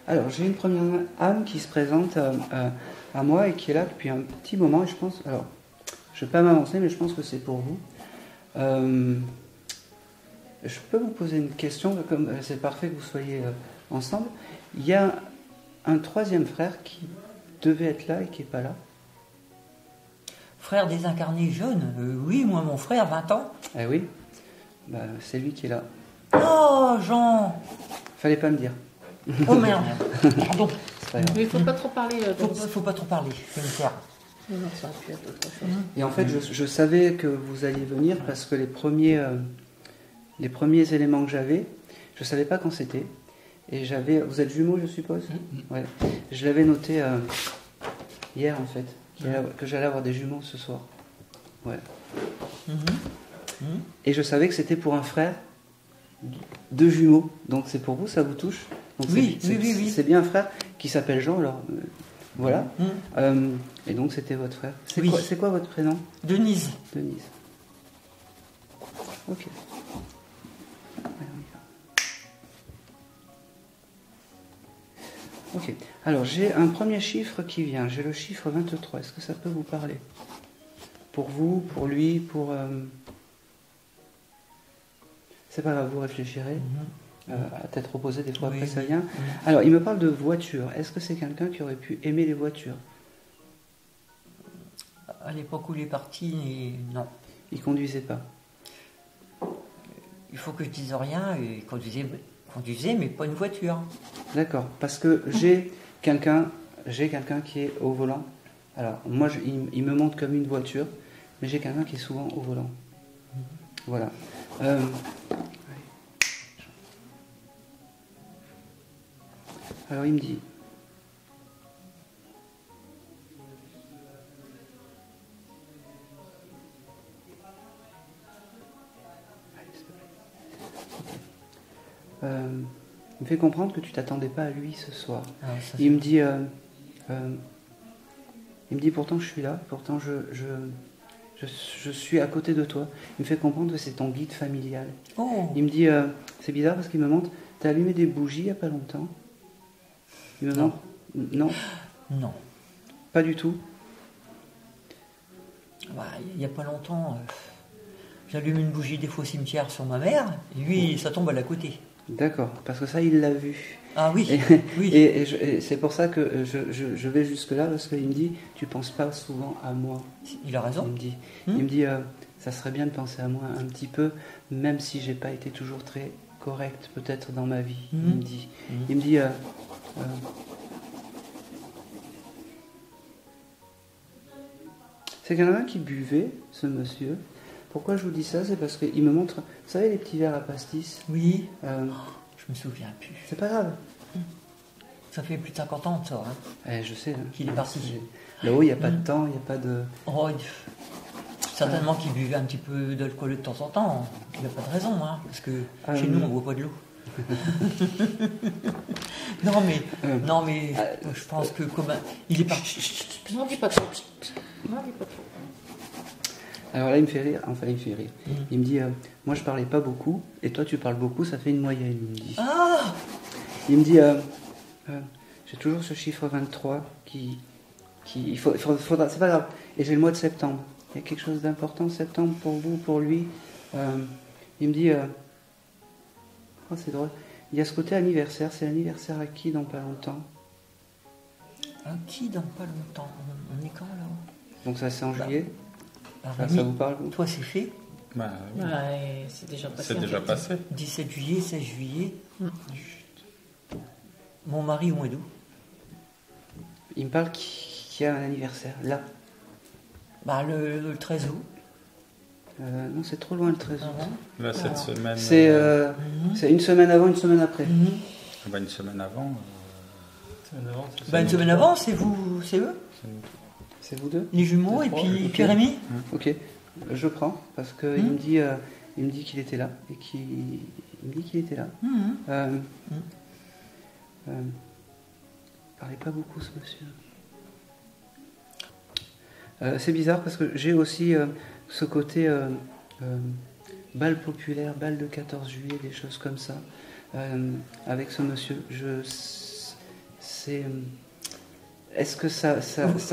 Alors, j'ai une première âme qui se présente à moi et qui est là depuis un petit moment. Et je pense, alors, je ne vais pas m'avancer, mais je pense que c'est pour vous. Je peux vous poser une question, comme c'est parfait que vous soyez ensemble. Il y a un troisième frère qui devait être là et qui n'est pas là. Frère désincarné jeune, oui, moi mon frère, 20 ans. Eh oui, bah, c'est lui qui est là. Oh, Jean. Fallait pas me dire. Oh merde, pardon. C'est pas grave. Mais il ne faut pas trop parler. Faut pas trop parler, je vais me taire. Non, ça aurait pu être autre chose. Et en fait, je savais que vous alliez venir parce que les premiers éléments que j'avais, je ne savais pas quand c'était. Et j'avais. Vous êtes jumeaux, je suppose. Ouais. Je l'avais noté hier, en fait, que j'allais avoir des jumeaux ce soir. Ouais. Et je savais que c'était pour un frère de jumeaux. Donc c'est pour vous, ça vous touche. Donc Oui. C'est bien un frère qui s'appelle Jean, alors voilà. Et donc c'était votre frère. C'est quoi votre prénom? Denise. Denise. Ok. Ok. Alors j'ai un premier chiffre qui vient. J'ai le chiffre 23. Est-ce que ça peut vous parler? Pour vous, pour lui, pour... C'est pas grave, vous réfléchirez. À tête reposée, des fois après ça vient. Alors, il me parle de voiture. Est-ce que c'est quelqu'un qui aurait pu aimer les voitures? À l'époque où il est parti, non. Il conduisait pas. Il faut que je dise rien, il conduisait, mais pas une voiture. D'accord, parce que j'ai quelqu'un qui est au volant. Alors, moi, il me montre comme une voiture, mais j'ai quelqu'un qui est souvent au volant. Voilà. Alors, il me dit... il me fait comprendre que tu t'attendais pas à lui ce soir. Il me dit pourtant je suis là, pourtant je suis à côté de toi. Il me fait comprendre que c'est ton guide familial. Il me dit, c'est bizarre parce qu'il me montre, t'as allumé des bougies il n'y a pas longtemps? Il me montre, non. Non. Pas du tout. Il n'y a pas longtemps, j'allume une bougie des fois au cimetière sur ma mère, et lui, ça tombe à la côté. D'accord, parce que ça, il l'a vu. Ah oui, Et c'est pour ça que je vais jusque-là, parce qu'il me dit, tu penses pas souvent à moi. Il a raison. Il me dit, ça serait bien de penser à moi un petit peu, même si j'ai pas été toujours très correct, peut-être dans ma vie. Il me dit, c'est quelqu'un qui buvait, ce monsieur. Pourquoi je vous dis ça? C'est parce qu'il me montre, vous savez, les petits verres à pastis. Oui. Je me souviens plus. C'est pas grave. Ça fait plus de 50 ans, ça. Je sais. Qu'il est parti. Là-haut, il n'y a pas de temps, il n'y a pas de... Certainement qu'il buvait un petit peu d'alcool de temps en temps. Il n'y a pas de raison, parce que chez nous, on ne boit pas de l'eau. non, mais je pense que comme il est parti... Non, dis pas trop. Non, dis pas trop. Alors là, il me fait rire. Enfin, il me fait rire. Il me dit, moi, je parlais pas beaucoup, et toi, tu parles beaucoup, ça fait une moyenne, il me dit. Ah! Il me dit, j'ai toujours ce chiffre 23 qui il faudra, c'est pas grave. Et j'ai le mois de septembre. Il y a quelque chose d'important, septembre, pour vous, pour lui. Il me dit, oh, c'est drôle. Il y a ce côté anniversaire. C'est l'anniversaire à qui dans pas longtemps? À qui dans pas longtemps? On est quand, là? Donc ça, c'est en juillet. Ça vous parle, vous? Toi, c'est fait. Oui. C'est déjà passé. C'est déjà passé. 17 juillet, 16 juillet. Mon mari au mois d'août. Il me parle qu'il y a un anniversaire, là. Le 13 août. Non, c'est trop loin le 13 août. Là, cette semaine... C'est une semaine avant, une semaine après. Une semaine avant... Une semaine avant, c'est vous, c'est eux. C'est vous deux? Les jumeaux, et puis Rémi. Ok, je prends, parce qu'il me dit qu'il était là, et il me dit qu'il était là. Parlait pas beaucoup, ce monsieur. C'est bizarre, parce que j'ai aussi ce côté bal populaire, bal de 14 juillet, des choses comme ça, avec ce monsieur. c'est... Est-ce que ça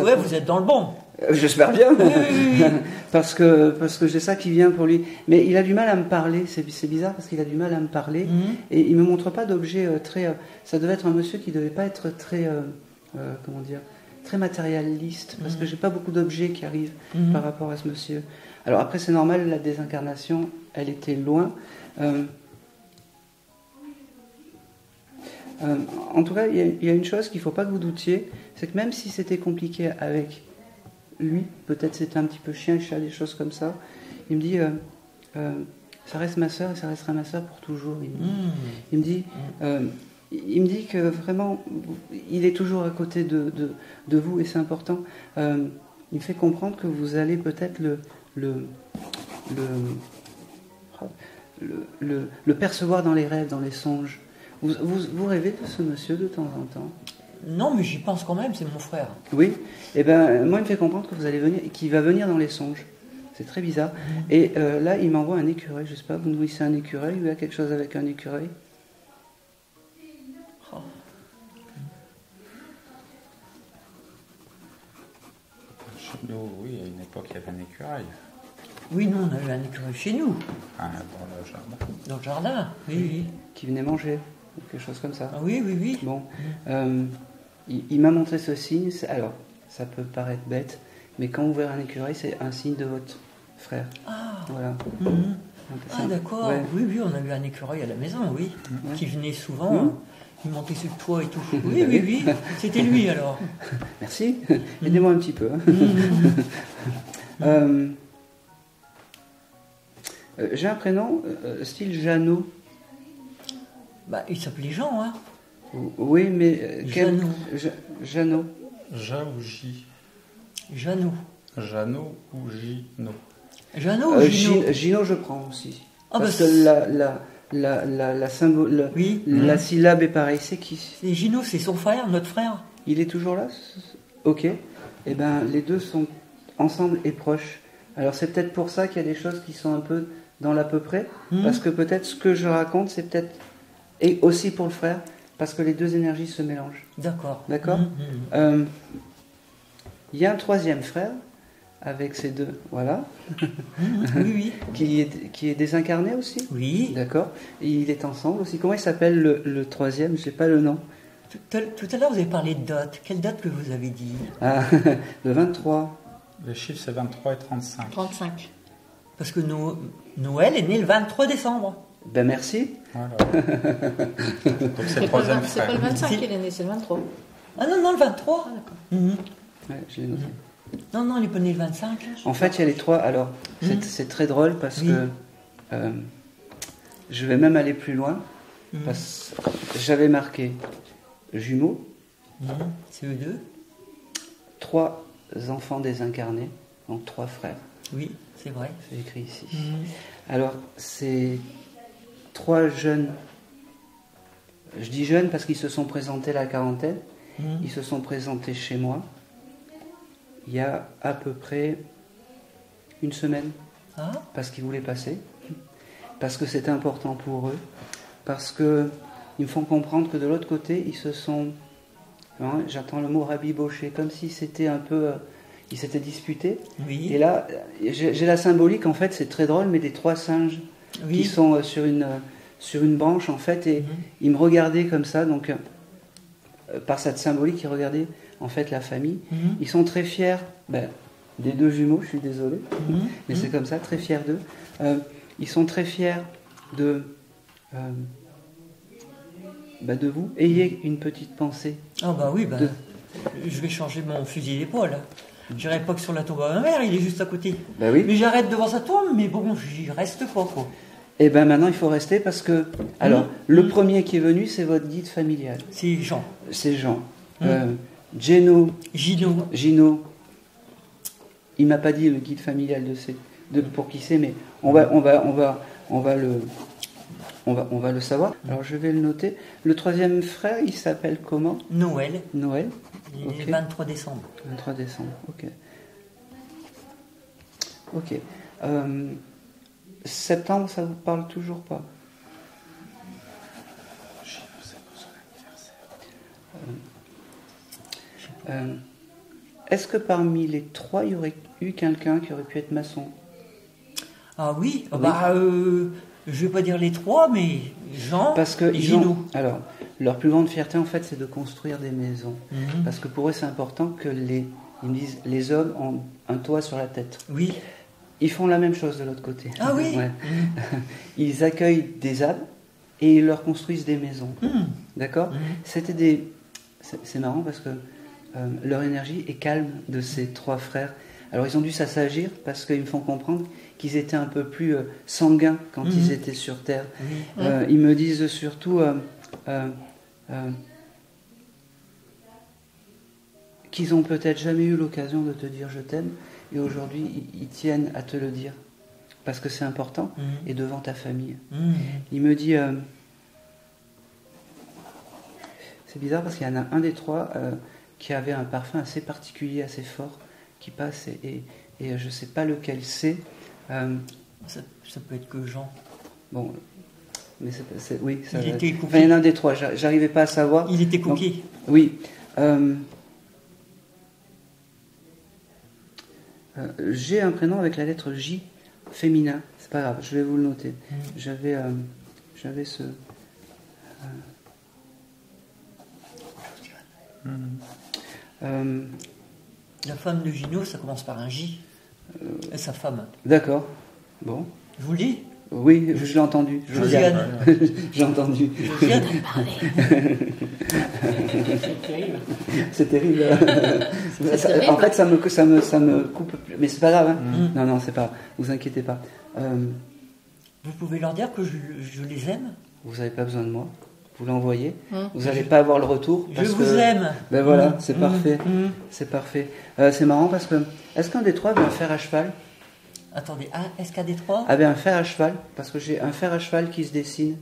Ouais, vous êtes dans le bon. J'espère bien, Oui, oui, oui. parce que j'ai ça qui vient pour lui. Mais il a du mal à me parler, c'est bizarre parce qu'il a du mal à me parler, et il me montre pas d'objet très... ça devait être un monsieur qui devait pas être très... comment dire, très matérialiste, parce que j'ai pas beaucoup d'objets qui arrivent par rapport à ce monsieur. Alors après, c'est normal, la désincarnation, elle était loin. En tout cas, il y a une chose qu'il ne faut pas que vous doutiez, c'est que même si c'était compliqué avec lui, peut-être c'était un petit peu chien, chat, des choses comme ça, il me dit, ça reste ma sœur et ça restera ma sœur pour toujours. Il me dit que vraiment, il est toujours à côté de vous et c'est important. Il me fait comprendre que vous allez peut-être le percevoir dans les rêves, dans les songes. Vous rêvez de ce monsieur de temps en temps? Non, mais j'y pense quand même, c'est mon frère. Oui. Eh ben, moi, il me fait comprendre que vous allez venir, qu'il va venir dans les songes. C'est très bizarre. Et là, il m'envoie un écureuil. Je ne sais pas, vous nourrissez un écureuil ou il y a quelque chose avec un écureuil? Oh. Chez nous, oui, à une époque, il y avait un écureuil. Oui, nous, on a eu un écureuil chez nous. Ah, dans le jardin. Dans le jardin, oui. Qui venait manger, ou quelque chose comme ça. Ah, oui. Bon, il m'a montré ce signe. Alors, ça peut paraître bête, mais quand vous verrez un écureuil, c'est un signe de votre frère. Ah, voilà. Ah d'accord. Ouais. Oui, on a eu un écureuil à la maison, oui. Ouais. Qui venait souvent, il montait sur le toit et tout. Oui. C'était lui alors. Merci. Aidez-moi un petit peu. J'ai un prénom style Jeannot. Bah, il s'appelait Jean, hein. Oui, mais... Jeannot. Jeannot. Ja ou J? Jeannot. Jeannot ou Gino? Jeannot ou Gino? Gino, je prends aussi. Ah, parce bah, que la syllabe est pareille. C'est qui? C'est Gino, c'est son frère, notre frère. Il est toujours là? Ok. Eh bien, les deux sont ensemble et proches. Alors, c'est peut-être pour ça qu'il y a des choses qui sont un peu dans l'à peu près. Parce que peut-être ce que je raconte, c'est peut-être... Et aussi pour le frère, parce que les deux énergies se mélangent. D'accord. D'accord. Il y a un troisième frère, avec ces deux, voilà. Oui. qui est désincarné aussi. Oui. D'accord. Et il est ensemble aussi. Comment il s'appelle le troisième? Je n'ai pas le nom. Tout à l'heure, vous avez parlé de date. Quelle date que vous avez dit? Ah, le 23. Les chiffres, c'est 23 et 35. 35. Parce que Noël est né le 23 décembre. Ben merci. Voilà. Donc c'est le troisième C'est pas frère. le 25 qu'il est né, c'est le 23. Ah non, le 23. Ah, d'accord. Ouais, je l'ai noté. Non, il est pas né le 25. En fait, il y a les trois. Alors, c'est très drôle parce que je vais même aller plus loin. Parce que j'avais marqué jumeaux, C'est eux deux. 3 enfants désincarnés, donc 3 frères. Oui, c'est vrai. C'est écrit ici. Alors, c'est 3 jeunes. Je dis jeunes parce qu'ils se sont présentés à la quarantaine. Ils se sont présentés chez moi il y a à peu près une semaine. Ah. Parce qu'ils voulaient passer. Parce que c'était important pour eux. Parce qu'ils me font comprendre que de l'autre côté, ils se sont... Hein, j'attends le mot rabiboché, comme si c'était un peu... ils s'étaient disputés. Oui. Et là, j'ai la symbolique, en fait, c'est très drôle, mais des 3 singes qui sont sur une branche, en fait, et ils me regardaient comme ça, donc par cette symbolique, ils regardaient, en fait, la famille. Ils sont très fiers des 2 jumeaux, je suis désolé, mais c'est comme ça, très fiers d'eux. Ils sont très fiers de vous. Ayez une petite pensée. Ah bah oui, je vais changer mon fusil d'épaule. J'irai pas que sur la tombe à ma mère, il est juste à côté. Ben oui. Mais j'arrête devant sa tombe, mais bon, j'y reste pas, quoi. Et bien maintenant, il faut rester parce que... Alors, le premier qui est venu, c'est votre guide familial. C'est Jean. C'est Jean. Gino, il m'a pas dit le guide familial pour qui c'est, mais on va le savoir. Alors je vais le noter. Le troisième frère, il s'appelle comment? Noël. Noël. Il est Ok. le 23 décembre. 23 décembre, ok. Septembre, ça vous parle toujours pas? Est-ce que parmi les 3, il y aurait eu quelqu'un qui aurait pu être maçon? Ah oui, Oui. Je vais pas dire les 3, mais Jean Parce que et ils Gino. alors, leur plus grande fierté, en fait, c'est de construire des maisons. Mhm. Parce que pour eux, c'est important que ils me disent, les hommes ont un toit sur la tête. Oui. Ils font la même chose de l'autre côté. Ah oui. Ouais. Mhm. Ils accueillent des âmes et ils leur construisent des maisons. Mhm. D'accord? Mhm. C'est marrant parce que leur énergie est calme de ces 3 frères. Alors ils ont dû s'assagir parce qu'ils me font comprendre qu'ils étaient un peu plus sanguins quand Mhm. ils étaient sur Terre. Oui. Ils me disent surtout qu'ils ont peut-être jamais eu l'occasion de te dire je t'aime et aujourd'hui ils tiennent à te le dire parce que c'est important Mhm. et devant ta famille. Mhm. Il me dit c'est bizarre parce qu'il y en a un des 3 qui avait un parfum assez particulier, assez fort qui passe et je ne sais pas lequel c'est. Ça peut être que Jean. Bon, mais oui, ça, Il était enfin, il y en a un des 3, j'arrivais pas à savoir. Il était Donc, coquet. oui. J'ai un prénom avec la lettre J, féminin. C'est pas grave, je vais vous le noter. J'avais ce. La femme de Gino, ça commence par un J. Et sa femme. D'accord. Bon. Je vous le dis. Oui, je l'ai entendu. Josiane. J'ai entendu. Josiane. C'est terrible. C'est terrible. C'est terrible. En fait, ça me coupe. Mais c'est pas grave. Hein. Mm. Non, c'est pas. Vous inquiétez pas. Vous pouvez leur dire que je les aime. Vous n'avez pas besoin de moi. Vous l'envoyez. Mm. Vous n'allez pas avoir le retour. Je parce vous que- aime. Ben voilà, Mm. c'est Mm. parfait. Mm. C'est parfait. C'est marrant parce que. Est-ce qu'un des 3 avait un fer à cheval? Attendez, est-ce qu'à Détroit Avait un fer à cheval? Parce que j'ai un fer à cheval qui se dessine.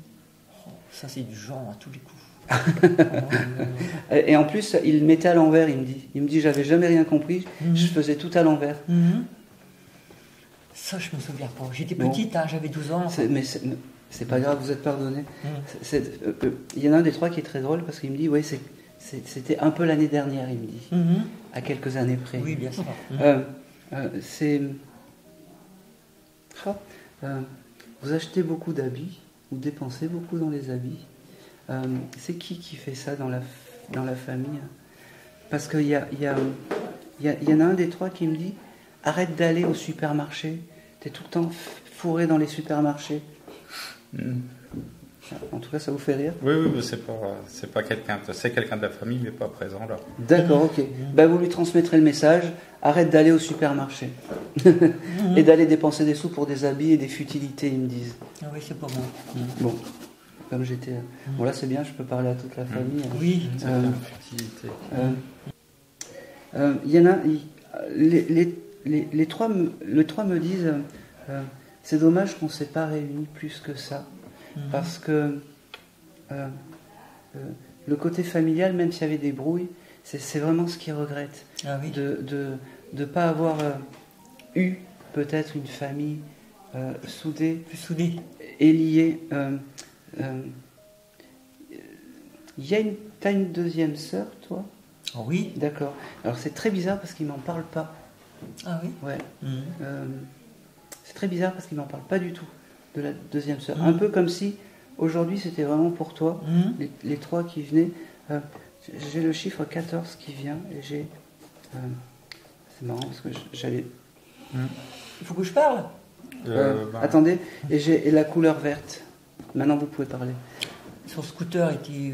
Ça, c'est du genre à tous les coups. Et en plus, il le mettait à l'envers, il me dit. Il me dit, j'avais jamais rien compris, Mhm. je faisais tout à l'envers. Mhm. Ça, je me souviens pas. J'étais Bon. petite, hein, j'avais 12 ans. Mais c'est pas grave, vous êtes pardonné. Mhm. Il y en a un des 3 qui est très drôle parce qu'il me dit, oui, c'était un peu l'année dernière, il me dit, Mhm. à quelques années près. Oui, bien sûr. C'est. Vous achetez beaucoup d'habits, vous dépensez beaucoup dans les habits. C'est qui fait ça dans la famille? Parce qu'il y en a un des 3 qui me dit, arrête d'aller au supermarché, t'es tout le temps fourré dans les supermarchés. En tout cas, ça vous fait rire? Oui, mais c'est pas quelqu'un, c'est quelqu'un de la famille, mais pas présent là. D'accord, ok. Ben, vous lui transmettrez le message, arrête d'aller au supermarché. Et d'aller dépenser des sous pour des habits et des futilités, ils me disent. Ah oui, c'est pas moi. Bon, comme j'étais... Bon, là, c'est bien, je peux parler à toute la famille. Oui. C'est une fertilité. Il y en a... Les 3 me disent... c'est dommage qu'on ne s'est pas réunis plus que ça. Parce que le côté familial, même s'il y avait des brouilles, c'est vraiment ce qu'ils regrettent. Ah oui. De ne pas avoir eu peut-être une famille soudée Plus soudé. et liée. T'as une deuxième sœur, toi? Ah oui. D'accord. Alors c'est très bizarre parce qu'ils m'en parlent pas. Ah oui. Ouais. Mhm. C'est très bizarre parce qu'ils m'en parlent pas du tout de la deuxième sœur. Mhm. Un peu comme si aujourd'hui c'était vraiment pour toi. Mhm. Les 3 qui venaient. J'ai le chiffre 14 qui vient et j'ai. C'est marrant parce que j'allais. Il faut que je parle. Attendez, et j'ai la couleur verte. Maintenant vous pouvez parler. Son scooter était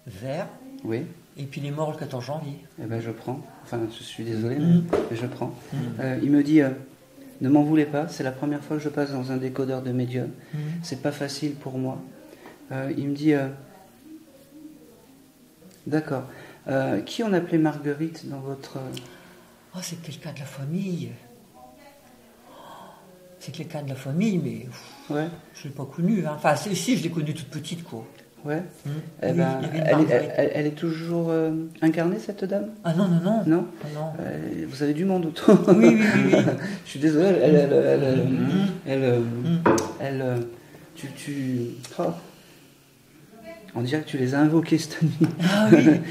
vert. Oui, Et puis il est mort le 14 janvier. eh ben je prends. Enfin, je suis désolé, Mhm. mais je prends. Il me dit ne m'en voulez pas, c'est la première fois que je passe dans un décodeur de médium. Mhm. C'est pas facile pour moi. Il me dit d'accord. Qui on appelait Marguerite dans votre. Oh, c'est quelqu'un de la famille. C'est quelqu'un de la famille, mais Ouais, je ne l'ai pas connu. Hein. Enfin, si, je l'ai connue toute petite, quoi. ouais. Mhm. Eh Oui, ben, il y avait une Marguerite. elle est toujours incarnée, cette dame? Ah non. Non. Ah, non. Vous avez du monde autour. Oui. Je suis désolé, tu oh. On dirait que tu les as invoqués cette nuit. Ah oui.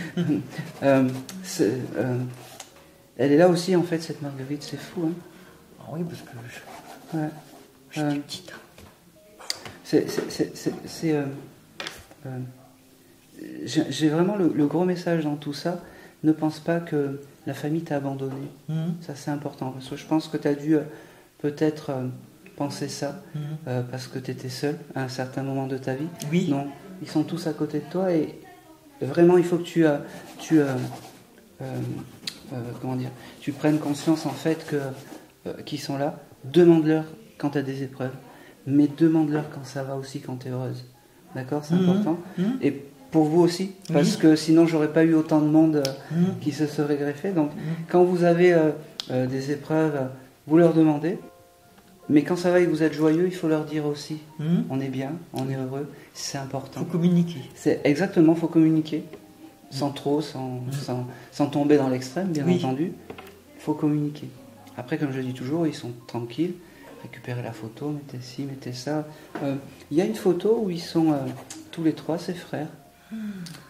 Elle est là aussi, en fait, cette Marguerite, c'est fou. Hein. Ah oui, parce que Ouais. j'étais petite. J'ai vraiment le gros message dans tout ça. Ne pense pas que la famille t'a abandonné. Ça, c'est important. Parce que je pense que tu as dû peut-être penser ça parce que tu étais seul à un certain moment de ta vie. Oui. Non, ils sont tous à côté de toi et vraiment, il faut que tu prennes conscience en fait qu'ils sont là. Demande-leur quand tu as des épreuves, mais demande-leur quand ça va aussi, quand tu es heureuse. D'accord, c'est important. Et pour vous aussi, parce que sinon j'aurais pas eu autant de monde qui se serait greffé. Donc quand vous avez des épreuves, vous leur demandez. Mais quand ça va et que vous êtes joyeux, il faut leur dire aussi. On est bien, on est heureux, c'est important. Il faut communiquer. C'est exactement, il faut communiquer. Sans trop, sans tomber dans l'extrême, bien entendu. Il faut communiquer. Après, comme je dis toujours, ils sont tranquilles. Récupérez la photo, mettez ci, mettez ça. Il y a une photo où ils sont tous les trois, ses frères.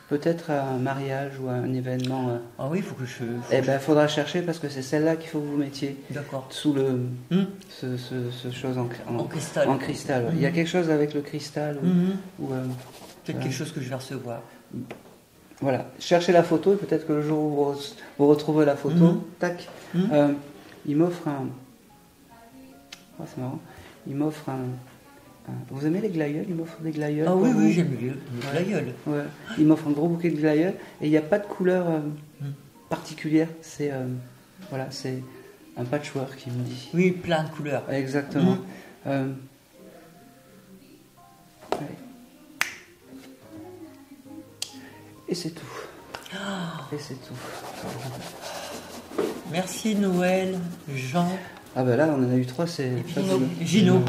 Peut-être à un mariage ou à un événement. Ah oui, il faut que je... Eh bien, il faudra chercher parce que c'est celle-là qu'il faut que vous mettiez. D'accord. Sous ce chose en cristal. En cristal. Ouais. Il y a quelque chose avec le cristal. Peut-être quelque chose que je vais recevoir. Voilà. Cherchez la photo et peut-être que le jour où vous retrouvez la photo, tac, il m'offre un... Oh, c'est marrant. Il m'offre un... Vous aimez les glaïeuls? Il m'offre des glaïeuls. Ah oui, j'aime les glaïeuls. Ouais. Il m'offre un gros bouquet de glaïeuls et il n'y a pas de couleur particulière. C'est voilà, c'est un patchwork, il me dit. Oui, plein de couleurs. Exactement. Et c'est tout. Et c'est tout. Merci Noël, Jean. Ah ben là, on en a eu 3, c'est... Gino.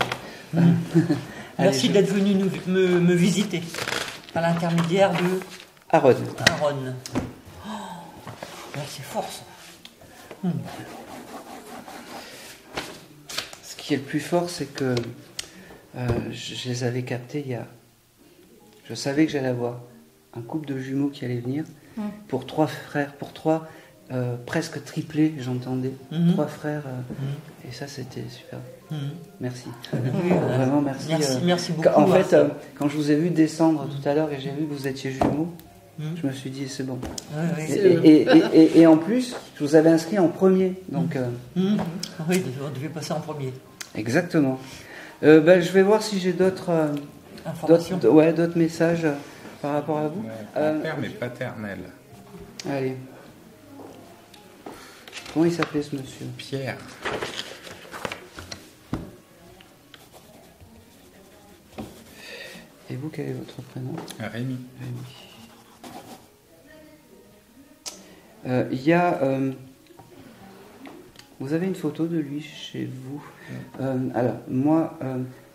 Merci d'être venu me visiter par l'intermédiaire de Aaron. C'est fort ça. Ce qui est le plus fort, c'est que je les avais captés il y a... Je savais que j'allais avoir un couple de jumeaux qui allait venir pour 3 frères, pour 3 presque triplés, j'entendais. 3 frères, et ça c'était super. Merci. Vraiment merci. Merci beaucoup. En fait, quand je vous ai vu descendre tout à l'heure et j'ai vu que vous étiez jumeaux, je me suis dit c'est bon. Et en plus, je vous avais inscrit en premier. Donc, oui, on devait passer en premier. Exactement. Je vais voir si j'ai d'autres d'autres messages par rapport à vous. Mon père, mais paternel. Allez. Comment il s'appelait ce monsieur? Pierre. Et vous, quel est votre prénom? Rémi. Il y a... vous avez une photo de lui chez vous. Alors, moi,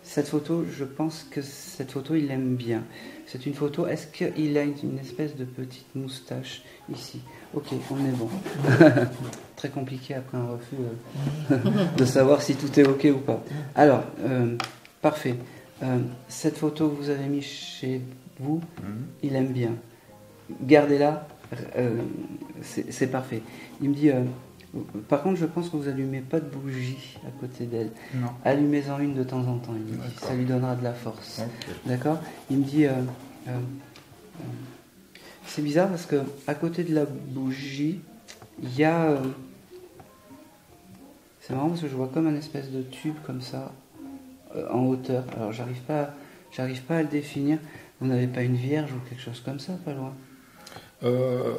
cette photo, je pense que cette photo, il l'aime bien. C'est une photo... Est-ce qu'il a une espèce de petite moustache ici? Ok, on est bon. Très compliqué après un refus de savoir si tout est ok ou pas. Alors, parfait. Cette photo que vous avez mise chez vous, il aime bien. Gardez-la, c'est parfait. Il me dit, par contre, je pense que vous n'allumez pas de bougie à côté d'elle. Non. Allumez-en une de temps en temps, il me dit. Ça lui donnera de la force. Okay. D'accord? Il me dit, c'est bizarre parce que à côté de la bougie, il y a... c'est marrant parce que je vois comme un espèce de tube comme ça, en hauteur. Alors j'arrive pas à le définir. Vous n'avez pas une vierge ou quelque chose comme ça, pas loin?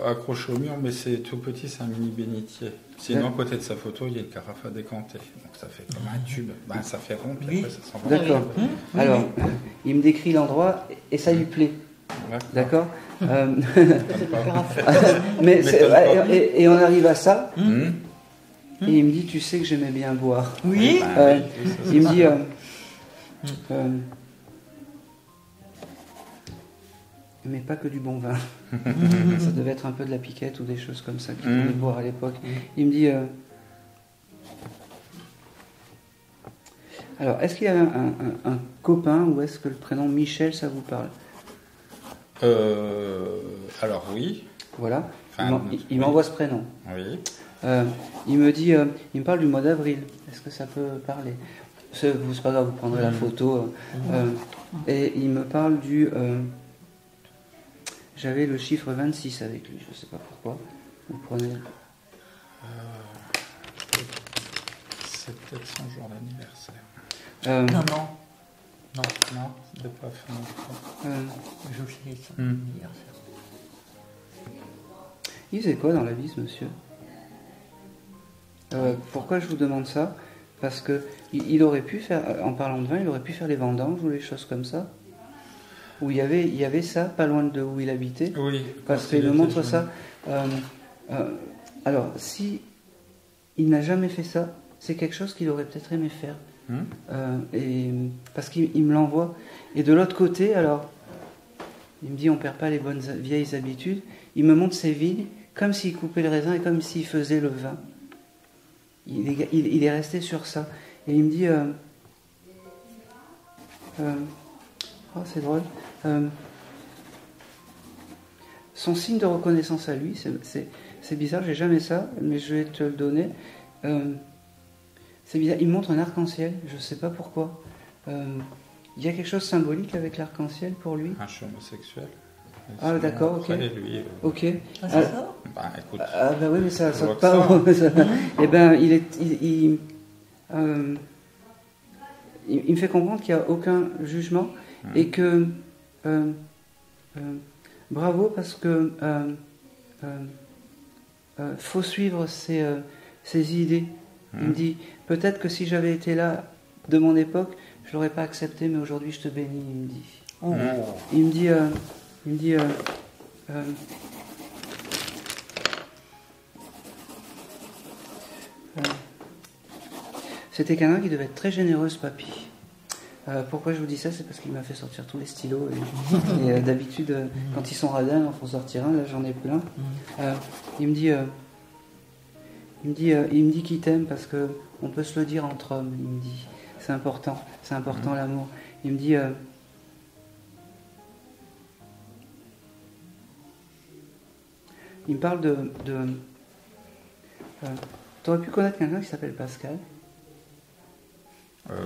Accroché au mur, mais c'est tout petit, c'est un mini bénitier. Sinon, à côté de sa photo, il y a une carafe à décanter. Donc ça fait comme un tube. Ça fait rond, puis après ça s'en va. D'accord. Alors, il me décrit l'endroit et ça lui plaît. D'accord. Mais et on arrive à ça. Et il me dit, tu sais que j'aimais bien boire. Oui. Il me dit... mais pas que du bon vin. Ça devait être un peu de la piquette ou des choses comme ça qu'il pouvait boire à l'époque. Il me dit... alors, est-ce qu'il y a un copain ou est-ce que le prénom Michel, ça vous parle? Alors oui. Voilà. Enfin, Il m'envoie ce prénom. Oui. Il me dit, il me parle du mois d'avril. Est-ce que ça peut parler? C'est pas grave, vous prendrez la photo. Et il me parle du... j'avais le chiffre 26 avec lui, je ne sais pas pourquoi. Vous prenez... C'est peut-être son jour d'anniversaire. Non. Non, c'était pas fin. Je sais son anniversaire. Il faisait quoi dans la vie, ce monsieur? Pourquoi je vous demande ça? Parce que il aurait pu faire, en parlant de vin, il aurait pu faire les vendanges ou les choses comme ça. Où il y avait ça, pas loin de où il habitait. Oui. Parce qu'il me montre ça. Alors, si il n'a jamais fait ça, c'est quelque chose qu'il aurait peut-être aimé faire. Parce qu'il me l'envoie. Et de l'autre côté, alors, il me dit on perd pas les bonnes vieilles habitudes. Il me montre ses vignes comme s'il coupait le raisin et comme s'il faisait le vin. Il est resté sur ça. Et il me dit oh, c'est drôle. Son signe de reconnaissance à lui, c'est bizarre, j'ai jamais ça, mais je vais te le donner. C'est bizarre, il montre un arc-en-ciel, je sais pas pourquoi. Il y a quelque chose de symbolique avec l'arc-en-ciel pour lui. Un chien homosexuel. Ah d'accord, ok. Lui, ok. Ah, c'est ça? Bah écoute. Ah bah oui, mais ça je vois saute que pas. Eh ben, il me fait comprendre qu'il n'y a aucun jugement et que bravo parce que faut suivre ses idées. Il me dit peut-être que si j'avais été là de mon époque, je l'aurais pas accepté, mais aujourd'hui je te bénis. Il me dit. Il me dit c'était quelqu'un qui devait être très généreux, ce papy. Pourquoi je vous dis ça? C'est parce qu'il m'a fait sortir tous les stylos. Et d'habitude, quand ils sont radins, il en faut sortir un. Là, j'en ai plein. Il me dit qu'il t'aime parce que on peut se le dire entre hommes. Il me dit, c'est important l'amour. Il me dit, il me parle tu aurais pu connaître quelqu'un qui s'appelle Pascal?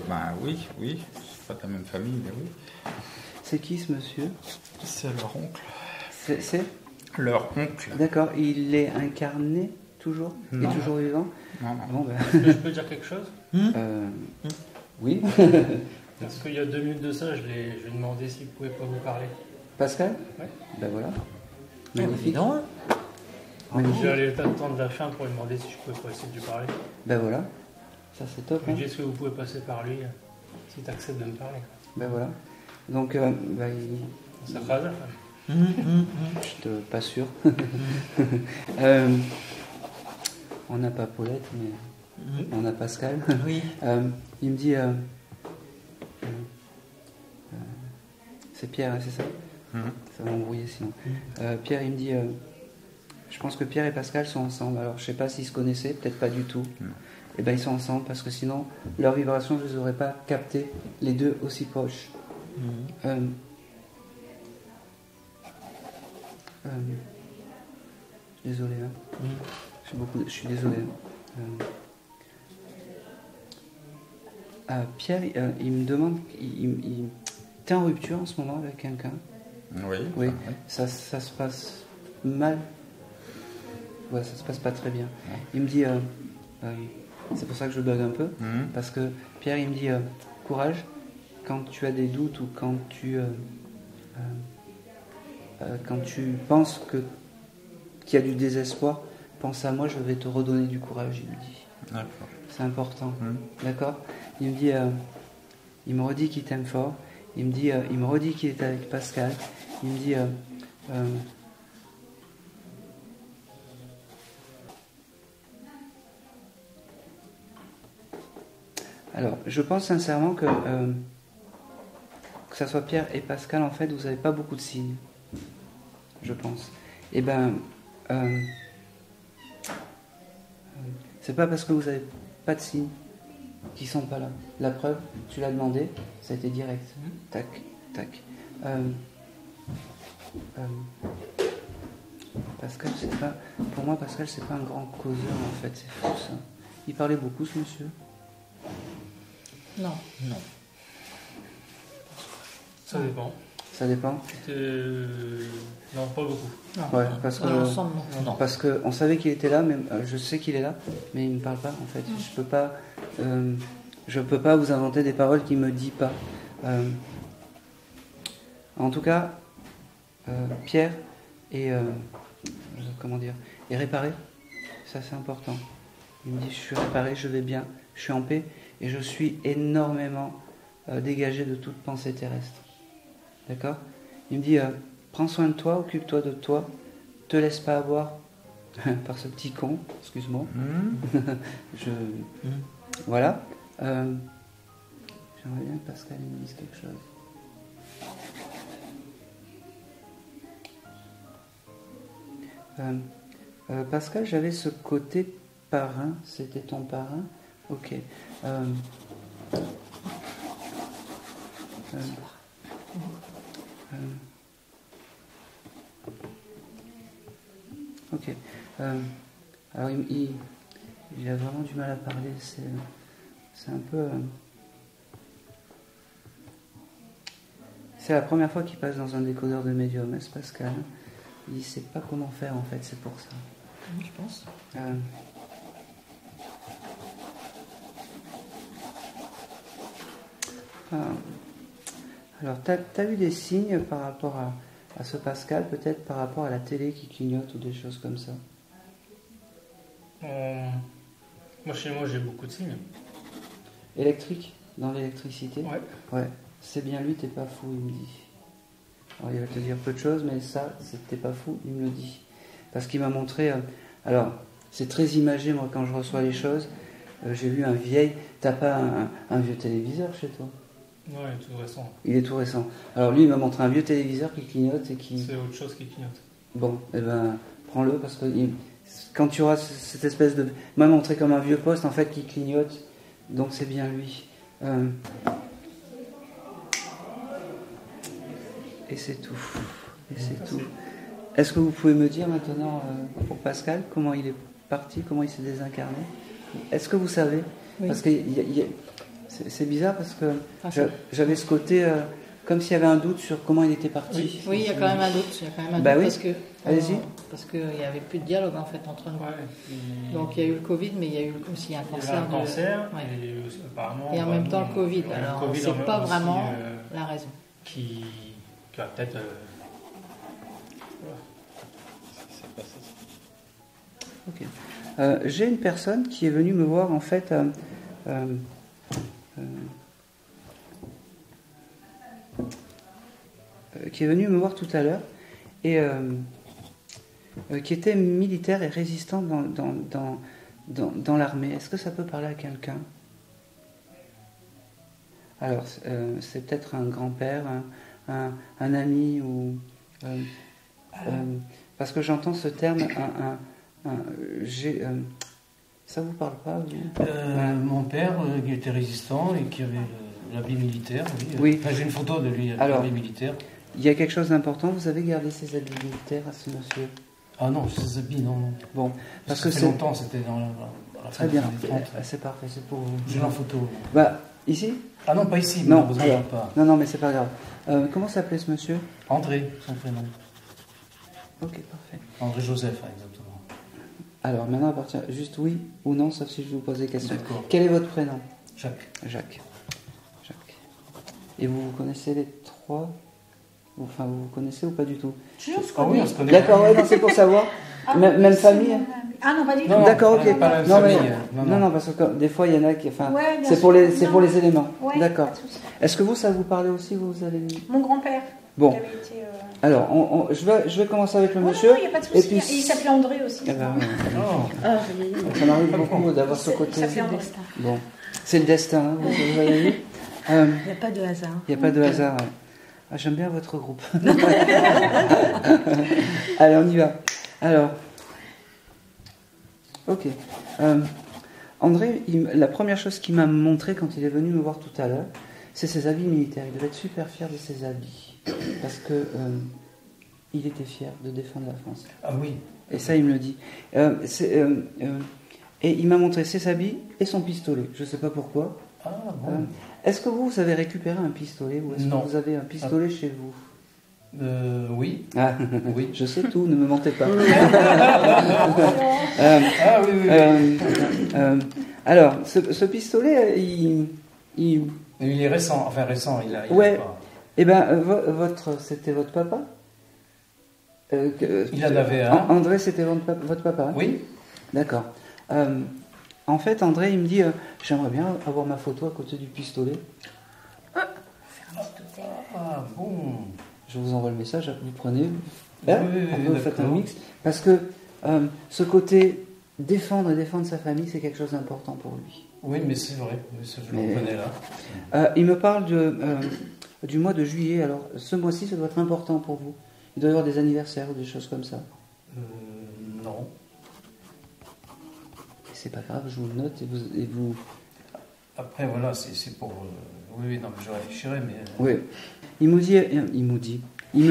Ben oui, c'est pas de la même famille, mais oui. C'est qui ce monsieur? C'est leur oncle. C'est Leur oncle. D'accord, il est incarné toujours? Il est toujours vivant? Non. Bon, ben... Est-ce que je peux dire quelque chose? Oui. Parce qu'il y a 2 minutes de ça, je lui ai demandé s'il pouvait pas vous parler. Pascal? Ouais. Ben voilà. Magnifique. Magnifique. J'ai allé attendre la fin pour lui demander si je pouvais pas essayer de lui parler. Ben voilà. Ça c'est top. Je lui Hein. ai dit est-ce que vous pouvez passer par lui si tu acceptes de me parler. Ben voilà. Donc, Ça phrase la femme. je te pas sûr. On n'a pas Paulette, mais on a Pascal. Oui. Il me dit, c'est Pierre, hein, c'est ça? Ça va m'embrouiller sinon. Pierre, il me dit, je pense que Pierre et Pascal sont ensemble. Alors, je sais pas s'ils se connaissaient, peut-être pas du tout. Et ben ils sont ensemble parce que sinon, leur vibration, je ne les aurais pas capté les deux aussi proches. Désolé, hein. Je suis désolé. Pierre, il me demande, t'es en rupture en ce moment avec quelqu'un? Oui. Ça se passe mal. Ouais, ça se passe pas très bien. Il me dit, c'est pour ça que je bug un peu, parce que Pierre, il me dit, courage, quand tu as des doutes ou quand tu penses qu'il y a du désespoir, pense à moi, je vais te redonner du courage, il me dit. D'accord. C'est important. D'accord? Il me dit, il me redit qu'il t'aime fort. Il me redit qu'il est avec Pascal. Il me dit, alors, je pense sincèrement que ce soit Pierre et Pascal, en fait, vous n'avez pas beaucoup de signes. Je pense. Eh ben, c'est pas parce que vous n'avez pas de signes qu'ils sont pas là. La preuve, tu l'as demandé, ça a été direct. Tac, tac. Pascal, c'est pas. Pour moi, Pascal, c'est pas un grand causeur en fait, c'est fou ça. Il parlait beaucoup, ce monsieur. Non. Non. Ça dépend. Ça dépend. Non, pas beaucoup. Non. Ouais, parce que. Dans l'ensemble, non. Non. Parce qu'on savait qu'il était là, mais je sais qu'il est là, mais il ne me parle pas en fait. Je peux pas vous inventer des paroles qu'il me dit pas. En tout cas, Pierre est est réparé. Ça c'est important. Il me dit je suis réparé, je vais bien, je suis en paix et je suis énormément dégagé de toute pensée terrestre. D'accord ? Il me dit prends soin de toi, occupe-toi de toi, te laisse pas avoir par ce petit con, excuse-moi. Voilà. J'aimerais bien que Pascal me dise quelque chose. Pascal, j'avais ce côté parrain. C'était ton parrain ? Ok. Ok. Alors, il a vraiment du mal à parler. C'est un peu. C'est la première fois qu'il passe dans un décodeur de médium, est-ce Pascal ? Il ne sait pas comment faire en fait, c'est pour ça. Je pense. Alors, tu as eu des signes par rapport à ce Pascal, peut-être par rapport à la télé qui clignote ou des choses comme ça ? Moi, chez moi, j'ai beaucoup de signes. Électrique ? Dans l'électricité ? Ouais. Ouais. C'est bien lui, t'es pas fou, il me dit. Alors, il va te dire peu de choses, mais ça, t'es pas fou, il me le dit. Parce qu'il m'a montré... alors, c'est très imagé, moi, quand je reçois les choses. J'ai vu un vieil... T'as pas un vieux téléviseur chez toi ? Non, il est tout récent. Il est tout récent. Alors lui, il m'a montré un vieux téléviseur qui clignote et qui... C'est autre chose qui clignote. Bon, eh ben, prends-le, parce que quand tu auras cette espèce de... Il m'a montré comme un vieux poste, en fait, qui clignote. Donc c'est bien lui. Et c'est tout. Et c'est tout. Est-ce que vous pouvez me dire maintenant, pour Pascal, comment il est parti, comment il s'est désincarné ? Est-ce que vous savez ? Oui. Parce que c'est bizarre parce que j'avais ce côté comme s'il y avait un doute sur comment il était parti. Oui, il y a quand même un doute. Bah oui. Parce que allez-y. Parce qu'il n'y avait plus de dialogue en fait entre nous. Ouais, Donc il y a eu le Covid, mais il y a eu aussi un il y avait cancer. un cancer, Ouais. et il y a eu aussi, apparemment... Et en même temps le Covid. Alors on ne sait pas vraiment la raison. Qui a peut-être... Ok. J'ai une personne qui est venue me voir en fait. Qui est venue me voir tout à l'heure et qui était militaire et résistant dans l'armée. Est-ce que ça peut parler à quelqu'un ? Alors, c'est peut-être un grand-père, un ami ou... parce que j'entends ce terme, ça vous parle pas vous Mon père, qui était résistant et qui avait l'habit militaire, oui. Oui. Enfin, j'ai une photo de lui, Alors, l'habit militaire. Il y a quelque chose d'important, vous avez gardé ces habits militaires à ce monsieur ? Ah non, ces habits, non. Bon, parce que ça fait longtemps, c'était dans la fin très bien, des 30. c'est parfait, c'est pour vous. J'ai la photo. Bah, ici ? Ah non, pas ici, Non, mais alors, pas. non, mais c'est pas grave. Comment s'appelait ce monsieur ? André, son prénom. Ok, parfait. André Joseph, exactement. Alors maintenant, à partir juste oui ou non, sauf si je vous pose des questions. D'accord. Quel est votre prénom ? Jacques. Jacques. Et vous connaissez les trois ? Enfin, vous vous connaissez ou pas du tout ? Ah oui, on se connaît. D'accord, ouais, non, c'est pour savoir. Même famille ? Ah non, pas du tout. Non, D'accord, ok. pas la même Non, mais, famille, non, parce que des fois, il y en a qui... Enfin, Ouais, bien c'est pour sûr. les éléments. Ouais, D'accord. pas de souci. Est-ce que vous, ça vous parlait aussi, vous allez... Mon grand-père. Bon. Qui avait été, Alors, je vais commencer avec le non, monsieur. non, il n'y a pas de souci. Et puis... Il s'appelait André aussi. Eh ben, Oh. ça m'arrive beaucoup d'avoir ce côté... Ça fait André. Bon, c'est le destin, hein, vous avez vu. Il n'y a pas de hasard. Il n'y a pas de hasard. Ouais. Ah, j'aime bien votre groupe. Allez, on y va. Alors, ok. André, la première chose qu'il m'a montré quand il est venu me voir tout à l'heure, c'est ses habits militaires. Il devait être super fier de ses habits. Parce que il était fier de défendre la France. Ah oui. Et ça, il me le dit. Et il m'a montré ses habits et son pistolet. Je ne sais pas pourquoi. Ah bon. Est-ce que vous avez récupéré un pistolet ou est-ce que vous avez un pistolet chez vous? Oui. Ah, oui. Je sais tout, ne me mentez pas. Ah oui. Alors, ce pistolet, il est récent, enfin récent, il a ouais. pas... Eh bien, c'était votre papa? Il en avait un. André, c'était votre papa? Hein? Oui. D'accord. En fait, André, il me dit, j'aimerais bien avoir ma photo à côté du pistolet. Ah bon. Je vous envoie le message, vous prenez, Oui, vous faites un mix. Parce que ce côté défendre sa famille, c'est quelque chose d'important pour lui. Oui, mais c'est vrai, je le reconnais là. Il me parle du mois de juillet. Alors, ce mois-ci, ça doit être important pour vous. Il doit y avoir des anniversaires ou des choses comme ça. Non. C'est pas grave, je vous le note et vous... Après, voilà, c'est pour... Oui, non, mais je réfléchirai, mais... Oui. Il me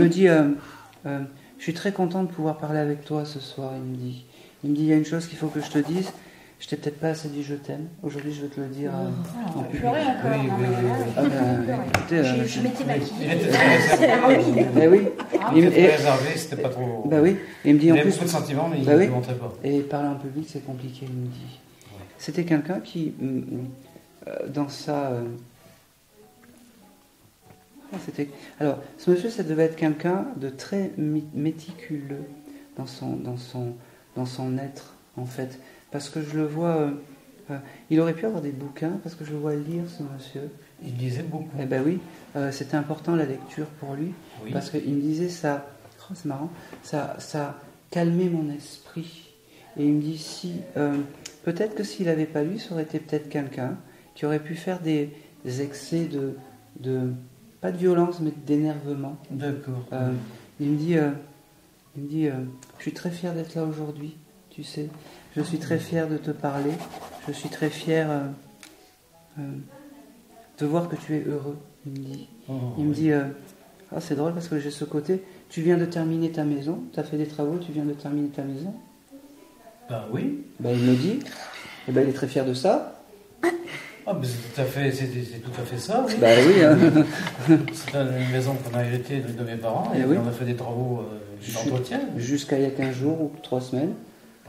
dit, je suis très content de pouvoir parler avec toi ce soir, il me dit, il y a une chose qu'il faut que je te dise, je t'ai peut-être pas assez dit je t'aime, aujourd'hui je vais te le dire en public. Pleurer encore. Écoutez, je m'étais maquillée. Il était très réservé. Ben oui. Il était très réservé, c'était pas trop... Ben oui. Et il me dit, il en avait plus, beaucoup de sentiments, mais il ben ne oui. montrait pas. Et parler en public, c'est compliqué, il me dit. Ouais. C'était quelqu'un qui, dans sa... Alors, ce monsieur, ça devait être quelqu'un de très méticuleux dans son être, en fait. Parce que je le vois... il aurait pu avoir des bouquins, parce que je le vois lire, ce monsieur. Il lisait beaucoup. Eh ben oui, c'était important la lecture pour lui, Oui. parce qu'il me disait ça... Oh, c'est marrant, ça calmait mon esprit. Et il me dit, si... peut-être que s'il n'avait pas lu, ça aurait été peut-être quelqu'un qui aurait pu faire des excès de pas de violence, mais d'énervement. D'accord. Il me dit, je suis très fier d'être là aujourd'hui, tu sais. Je suis très fier de te parler. Je suis très fier de voir que tu es heureux, il me dit. Il me dit, c'est drôle parce que j'ai ce côté, tu viens de terminer ta maison, tu as fait des travaux, tu viens de terminer ta maison. Ben oui. Ben, il me dit, et ben, il est très fier de ça. Ah, mais c'est tout à fait ça, oui. Ben oui. Hein. C'est une maison qu'on a héritée de mes parents, et oui. on a fait des travaux d'entretien. Jusqu'à il y a 15 jours ou 3 semaines.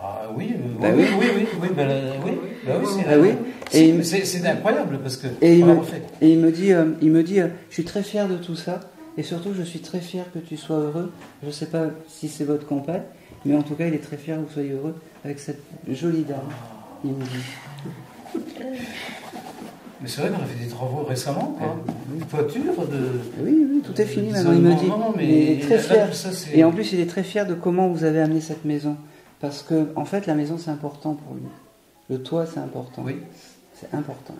Ah oui, ben oui, c'est incroyable parce que et il me dit, je suis très fier de tout ça, et surtout je suis très fier que tu sois heureux. Je ne sais pas si c'est votre compagne, mais en tout cas il est très fier que vous soyez heureux avec cette jolie dame. Il me dit. Mais c'est vrai qu'on a fait des travaux récemment, quoi. Une toiture de... Oui, tout est fini maintenant, il me dit. Mais il est très fier. Ça, et en plus, il est très fier de comment vous avez amené cette maison. Parce que, en fait, la maison, c'est important pour lui. Le toit, c'est important. Oui. C'est important.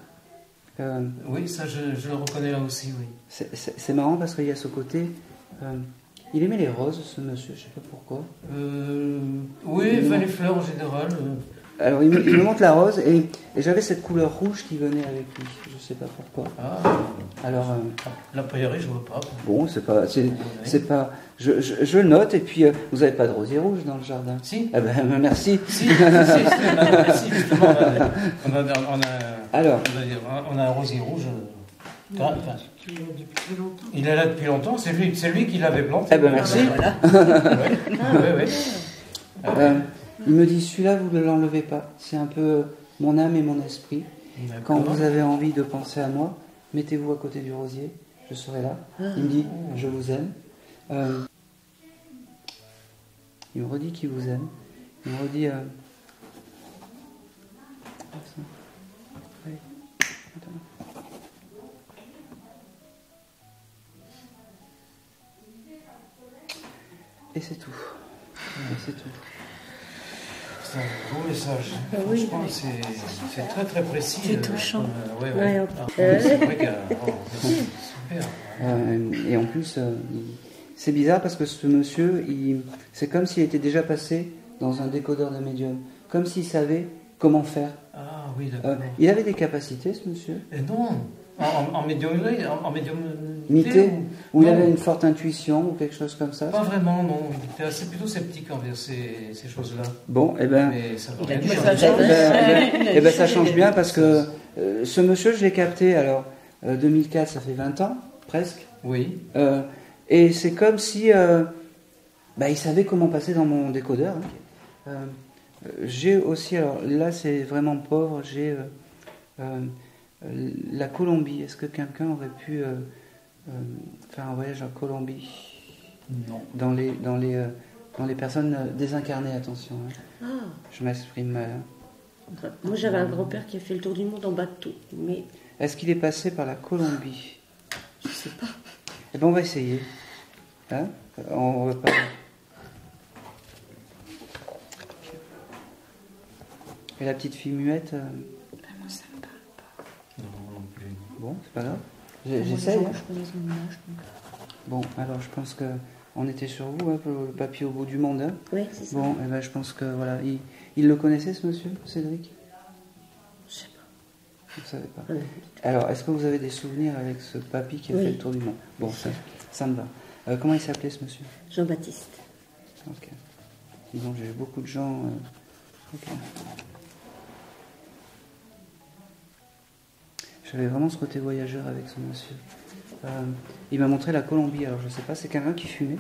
Oui, ça, je le reconnais là aussi, oui. C'est marrant parce qu'il y a ce côté... il aimait les roses, ce monsieur, je ne sais pas pourquoi. Oui, les fleurs en général... Alors il me montre la rose et j'avais cette couleur rouge qui venait avec lui. Je ne sais pas pourquoi. Alors la priori, je vois pas. Bon, c'est pas. Je note et puis vous n'avez pas de rosier rouge dans le jardin. Si. Ah ben merci. Si, justement. On a un rosier rouge. Il est là depuis longtemps. C'est lui qui l'avait planté. Ah ben merci. Oui. Il me dit, celui-là, vous ne l'enlevez pas. C'est un peu mon âme et mon esprit. Quand vous avez envie de penser à moi, mettez-vous à côté du rosier, je serai là. Il me dit, je vous aime. Il me redit qu'il vous aime. Il me redit... Et c'est tout. Et c'est tout. C'est un beau message. Oui. Franchement, c'est très très précis. C'est touchant. C'est vrai que super. Et en plus, c'est bizarre parce que ce monsieur, c'est comme s'il était déjà passé dans un décodeur de médium, comme s'il savait comment faire. Ah oui, d'accord. Il avait des capacités, ce monsieur? Et non, en médiumnie, Mité? Ou il avait une forte intuition ou quelque chose comme ça? Pas vraiment, non. Il était assez plutôt sceptique envers ces choses-là. Bon, eh ben, Mais ça Il a va du eh ben, ça change bien parce que ce monsieur, je l'ai capté, alors 2004, ça fait 20 ans, presque. Oui. Et c'est comme si il savait comment passer dans mon décodeur. Hein. J'ai aussi, alors là c'est vraiment pauvre, j'ai la Colombie. Est-ce que quelqu'un aurait pu faire un voyage en Colombie? Non. Dans les personnes désincarnées, attention. Hein. Ah. Je m'exprime mal. Hein. Moi, j'avais un grand-père qui a fait le tour du monde en bateau, mais... Est-ce qu'il est passé par la Colombie? Je sais pas. Eh bien, on va essayer. Hein? On va pas... Et la petite fille muette Moi, ça me parle pas. Non plus. Bon, c'est pas grave. J'essaye. Hein. Je connais son image, donc... Bon, alors je pense qu'on était sur vous, hein, pour le papier au bout du monde. Hein. Oui, c'est ça. Bon, eh ben, je pense que voilà. Il le connaissait, ce monsieur, Cédric? Je sais pas. Vous ne savez pas. Ouais. Alors, est-ce que vous avez des souvenirs avec ce papy qui a Oui. fait le tour du monde? Bon, ça me va. Comment il s'appelait, ce monsieur? Jean-Baptiste. Ok. Disons, j'ai beaucoup de gens... ok. J'avais vraiment ce côté voyageur avec ce monsieur. Il m'a montré la Colombie, alors je sais pas, c'est quelqu'un qui fumait?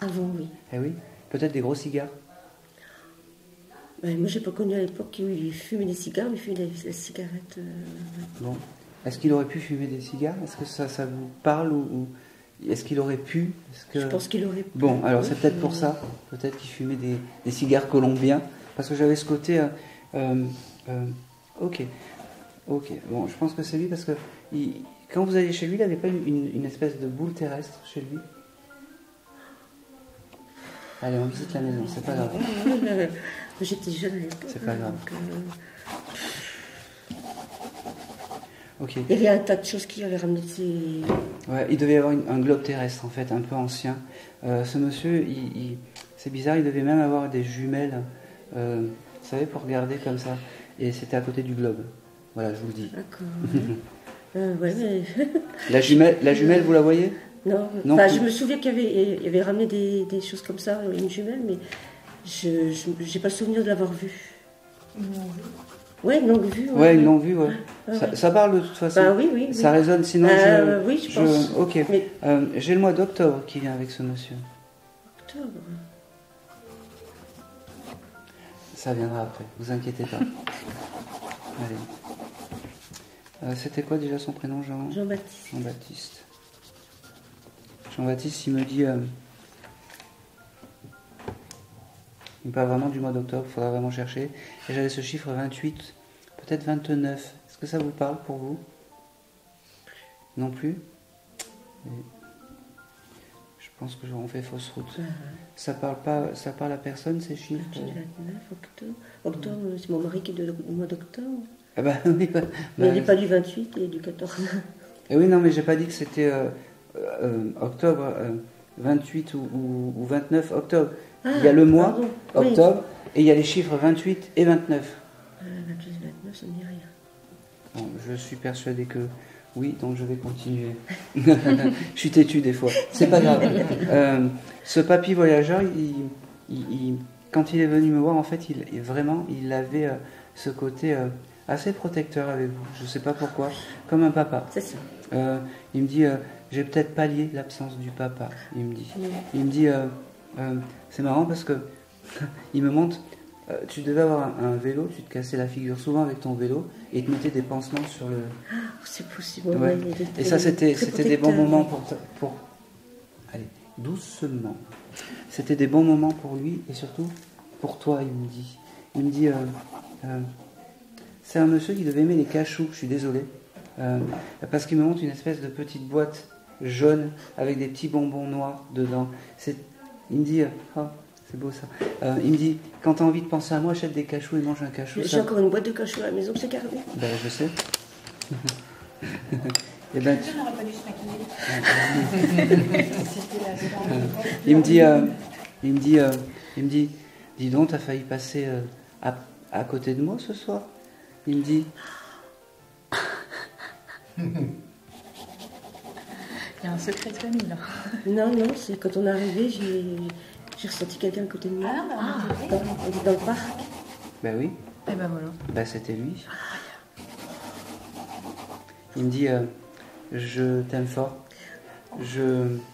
Avant, oui. Eh oui, peut-être des gros cigares. Ouais, moi, j'ai pas connu à l'époque où il fumait des cigares, mais il fumait des cigarettes. Bon. Est-ce qu'il aurait pu fumer des cigares? Est-ce que ça vous parle ou est-ce qu'il aurait pu? Je pense qu'il aurait pu. Bon, alors c'est peut-être pour ça, peut-être qu'il fumait des cigares colombiens, parce que j'avais ce côté... ok, bon, je pense que c'est lui, parce que quand vous alliez chez lui, il n'avait pas une espèce de boule terrestre chez lui? Allez, on visite la maison, c'est pas grave. J'étais jeune à l'époque. C'est pas grave. Donc, Ok. il y avait un tas de choses qui avaient ramené de ses... Ouais, il devait y avoir un globe terrestre, en fait, un peu ancien. Ce monsieur, c'est bizarre, il devait même avoir des jumelles, vous savez, pour regarder comme ça. Et c'était à côté du globe. Voilà, je vous le dis. D'accord. Ouais, mais... La jumelle, vous la voyez? Non. Enfin, je me souviens qu'il y avait ramené des choses comme ça, une jumelle, mais je n'ai pas le souvenir de l'avoir vue. Ouais, une longue vue. Ouais, une longue vue, ouais. Ouais. Ça parle de toute façon. Bah, oui. Ça résonne, sinon oui, je pense. Ok. Mais... j'ai le mois d'octobre qui vient avec ce monsieur. Octobre. Ça viendra après, vous inquiétez pas. Allez. C'était quoi déjà son prénom, Jean-Baptiste. Jean-Baptiste. Jean-Baptiste, il me dit... il me parle vraiment du mois d'octobre, il faudra vraiment chercher. Et j'avais ce chiffre 28, peut-être 29. Est-ce que ça vous parle pour vous? Non plus? Je pense que on fait fausse route. Ça parle à personne, ces chiffres? 29, octobre. Octobre, c'est mon mari qui est du mois d'octobre. Ah bah, oui, mais il n'est pas du 28, il est du 14. Et oui, non, mais j'ai pas dit que c'était octobre 28 ou 29 octobre. Il y a le mois, octobre, et il y a les chiffres 28 et 29. 28 et 29, ça ne dit rien. Bon, je suis persuadé que oui, donc je vais continuer. Je suis têtu des fois. C'est pas grave. Ce papy voyageur, quand il est venu me voir, en fait, il avait ce côté assez protecteur avec vous. Je ne sais pas pourquoi, comme un papa. C'est ça. Il me dit, j'ai peut-être pallié l'absence du papa. Il me dit. Il me dit, c'est marrant parce que il me montre. Tu devais avoir un vélo, tu te cassais la figure souvent avec ton vélo et il te mettait des pansements sur le... C'est possible. Ouais. Et ça, c'était des bons moments pour... Allez, doucement. C'était des bons moments pour lui et surtout pour toi, il me dit. Il me dit, c'est un monsieur qui devait aimer les cachous, je suis désolé, parce qu'il me montre une espèce de petite boîte jaune avec des petits bonbons noirs dedans. Il me dit... c'est beau ça. Il me dit, quand tu as envie de penser à moi, achète des cachous et mange un cachou. J'ai encore une boîte de cachous à la maison que j'ai gardée. Ben, je sais. Et ben, Je n'aurais pas dû se maquiller. il me dit, dis donc, t'as failli passer à côté de moi ce soir. Il me dit, Il y a un secret de famille, là. Non, c'est quand on est arrivé, j'ai ressenti quelqu'un à côté de moi. On était dans le parc. Ben oui. Et ben voilà. Ben c'était lui. Il me dit, je t'aime fort.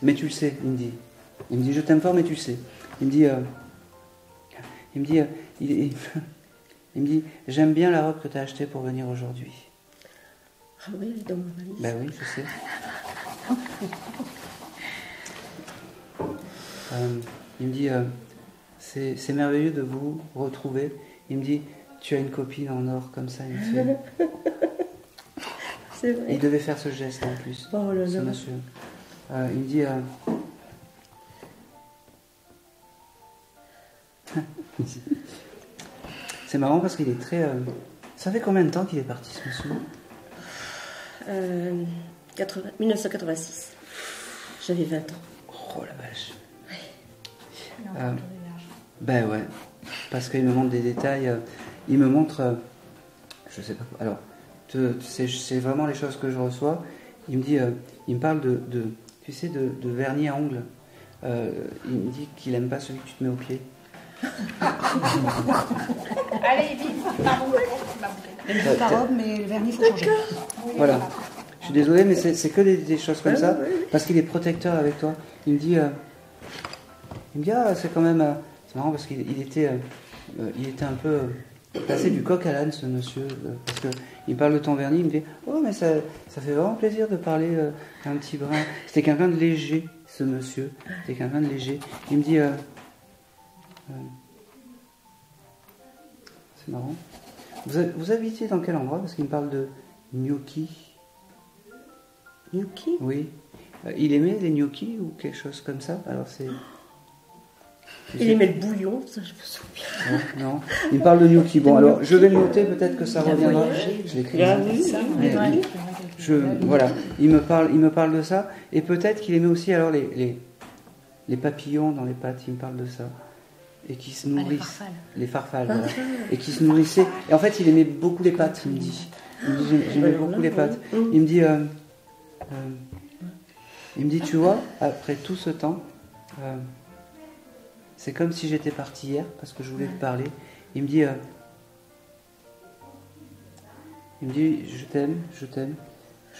Mais tu le sais, il me dit. Il me dit, je t'aime fort, mais tu le sais. Il me dit, il me dit, j'aime bien la robe que tu as achetée pour venir aujourd'hui. Ah oui, elle est dans ma valise. Ben oui, je sais. Il me dit, c'est merveilleux de vous retrouver. Il me dit, tu as une copine en or comme ça, il me fait. C'est vrai. Il devait faire ce geste en plus, Oh là ce là. monsieur. Il me dit, c'est marrant parce qu'il est très... Ça fait combien de temps qu'il est parti, ce monsieur? 1986. J'avais 20 ans. Oh la vache. Ben ouais, parce qu'il me montre des détails, il me montre, je sais pas, alors, c'est vraiment les choses que je reçois. Il me dit, il me parle tu sais, de vernis à ongles. Il me dit qu'il aime pas celui que tu te mets au pied. Allez, vite, pardon. Elle veut ta robe, mais le vernis, il faut changer. Voilà. Je suis désolé, mais c'est que des choses comme ça, parce qu'il est protecteur avec toi. Il me dit, ah, c'est quand même, c'est marrant parce qu'il était un peu passé du coq à l'âne, ce monsieur, parce que il parle de ton vernis, il me dit, oh mais ça fait vraiment plaisir de parler un petit brin. C'était quelqu'un de léger, ce monsieur. C'était quelqu'un de léger. Il me dit, c'est marrant. Vous habitez dans quel endroit? Parce qu'il me parle de gnocchi. Gnocchi? Oui. Il aimait les gnocchis ou quelque chose comme ça? Alors c'est... Il aimait le bouillon, ça je me souviens. Non, il me parle de gnocchi. Bon, alors je vais le noter, peut-être que ça reviendra. Je l'écris. Voilà, il me parle de ça, et peut-être qu'il aimait aussi alors les papillons dans les pattes. Il me parle de ça, et qui se nourrissent, les farfales, voilà. Et qui se nourrissaient. Et en fait, il aimait beaucoup les pattes. Il me dit, j'aimais beaucoup les pattes. Il me dit, tu vois, après tout ce temps. C'est comme si j'étais parti hier, parce que je voulais te parler. Il me dit, je t'aime, je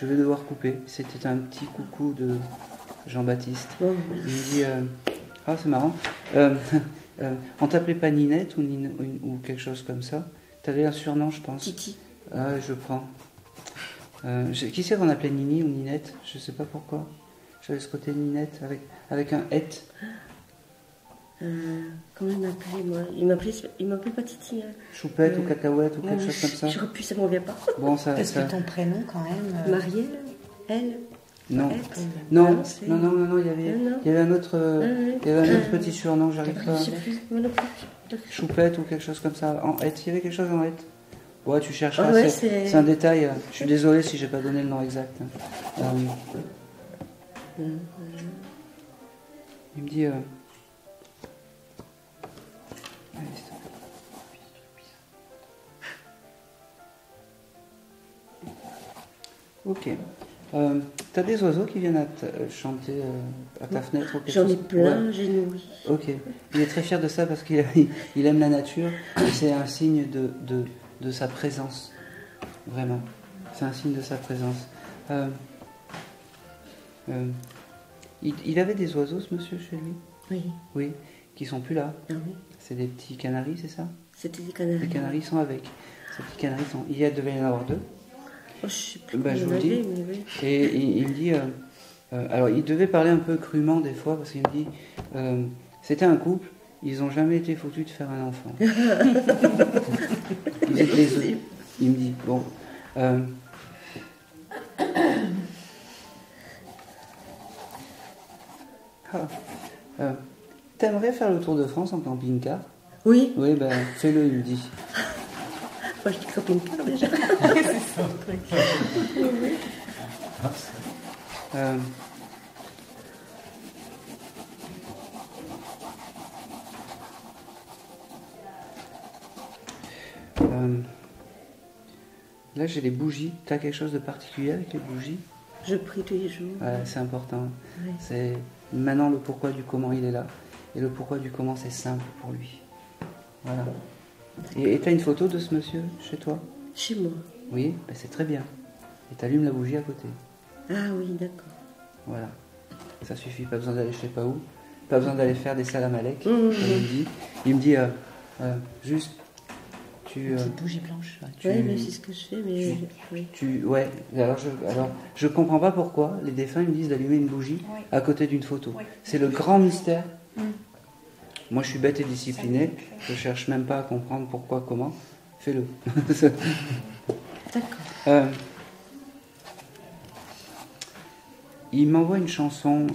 vais devoir couper. C'était un petit coucou de Jean-Baptiste. Il me dit, c'est marrant. On t'appelait pas Ninette ou quelque chose comme ça? T'avais un surnom, je pense. Titi. Ah, je prends. Qui c'est qu'on appelait Nini ou Ninette? Je sais pas pourquoi. J'avais ce côté Ninette avec un et. Comment il m'appelait, moi? Il m'appelait pas Titi. Hein. Choupette ou cacahuète ou quelque chose comme ça? J'aurais pu, ça ne m'en vient pas. Bon, Parce que ton prénom, quand même... Marielle? Elle? Non. Elle? Non, il y avait un autre petit surnom, j'arrive pas. Je sais plus. Choupette ou quelque chose comme ça. En et, il y avait quelque chose en et. Ouais, tu chercheras, ouais, c'est un détail. Je suis désolé si j'ai pas donné le nom exact. Il me dit... Ok. T'as des oiseaux qui viennent chanter à ta fenêtre ou quelque chose? J'en ai plein, j'ai nourri. Ok. Il est très fier de ça parce qu'il aime la nature et c'est un signe de sa présence. Vraiment. C'est un signe de sa présence. Il avait des oiseaux, ce monsieur, chez lui? Oui. Oui. Qui sont plus là? Ah oui. C'est des petits canaris, c'est ça? C'était des canaris. Les canaris sont avec. Ces petits canaris sont... Il devait y en avoir 2. Oh, je sais plus. Je vous le dis. Oui. Et il me dit... alors, il devait parler un peu crûment des fois, parce qu'il me dit... c'était un couple, ils n'ont jamais été foutus de faire un enfant. Ils étaient les autres. Il me dit, bon... t'aimerais faire le tour de France en camping-car? Oui. Oui, fais-le, il me dit. Moi, je dis camping-car déjà. C'est ça, le truc. Oui. Là, j'ai les bougies. T'as quelque chose de particulier avec les bougies? Je prie tous les jours. Ouais, c'est important. Ouais. C'est maintenant le pourquoi du comment il est là. Et le pourquoi du comment, c'est simple pour lui. Voilà. Et tu as une photo de ce monsieur chez toi? Chez moi. Oui, ben c'est très bien. Et tu allumes la bougie à côté. Ah oui, d'accord. Voilà. Ça suffit, pas besoin d'aller je sais pas où. Pas besoin d'aller faire des salam alek, comme il me dit. Il me dit, juste, tu... Une petite bougie blanche. Ouais. Oui, mais c'est ce que je fais, mais... Ouais, alors je comprends pas pourquoi les défunts ils me disent d'allumer une bougie à côté d'une photo. Oui. C'est le grand mystère. Moi je suis bête et discipliné, je cherche même pas à comprendre pourquoi, comment. Fais-le. D'accord. Il m'envoie une chanson,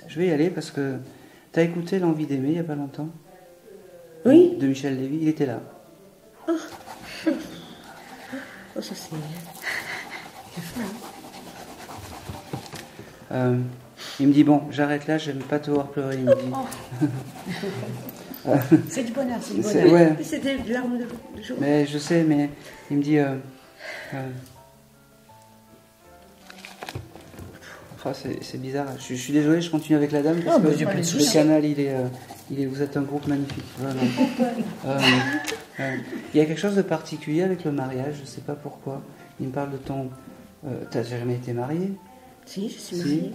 je vais y aller parce que t'as écouté L'envie d'aimer il y a pas longtemps? Oui. De Michel Lévy, il était là. Oh, ça c'est... Il me dit, bon, j'arrête là, j'aime pas te voir pleurer, il me dit. C'est du bonheur, c'est du C'est- bonheur. ouais. C'était de larmes de joie. Mais je sais, mais il me dit... c'est bizarre. Je suis désolé, je continue avec la dame parce mais que j'ai pas de le soucis. canal, il est, vous êtes un groupe magnifique. Vraiment. Il y a quelque chose de particulier avec le mariage, je sais pas pourquoi. Il me parle de ton... t'as jamais été marié? Si, je suis Si. mariée.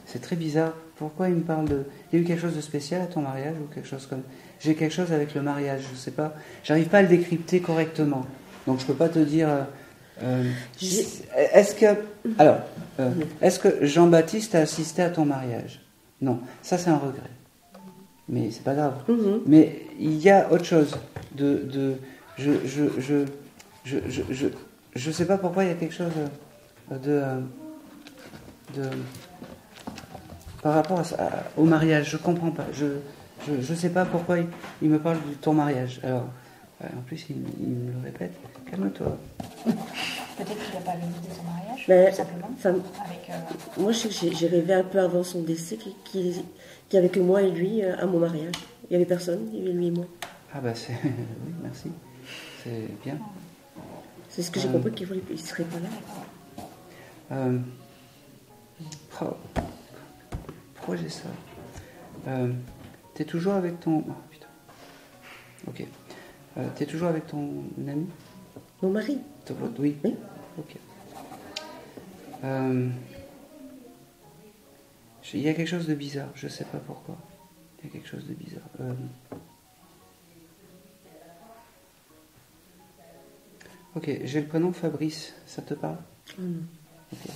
C'est très bizarre. Pourquoi il me parle de... Il y a eu quelque chose de spécial à ton mariage ou quelque chose comme... J'ai quelque chose avec le mariage, je sais pas. J'arrive pas à le décrypter correctement. Donc je peux pas te dire... est-ce que Jean-Baptiste a assisté à ton mariage? Non, ça c'est un regret. Mais c'est pas grave. Mhm. Mais il y a autre chose. Je sais pas pourquoi il y a quelque chose par rapport au mariage. Je comprends pas. Je sais pas pourquoi il me parle de ton mariage. Alors, en plus il me le répète. Calme-toi. Peut-être qu'il n'a pas visité son mariage, Ben, tout simplement. enfin, Avec, moi, je sais que j'ai rêvé un peu avant son décès qu'il n'y avait que moi et lui à mon mariage. Il n'y avait personne, il y avait lui et moi. Ah bah c'est... Oui, merci. C'est bien. C'est ce que j'ai compris qu'il ne serait pas là. Pourquoi j'ai ça? T'es toujours avec ton... Oh, putain. Ok. T'es toujours avec ton ami? Mon mari. Oui. Oui. Ok. Il y a quelque chose de bizarre, je sais pas pourquoi. Il y a quelque chose de bizarre. Ok, j'ai le prénom Fabrice, ça te parle? Ok.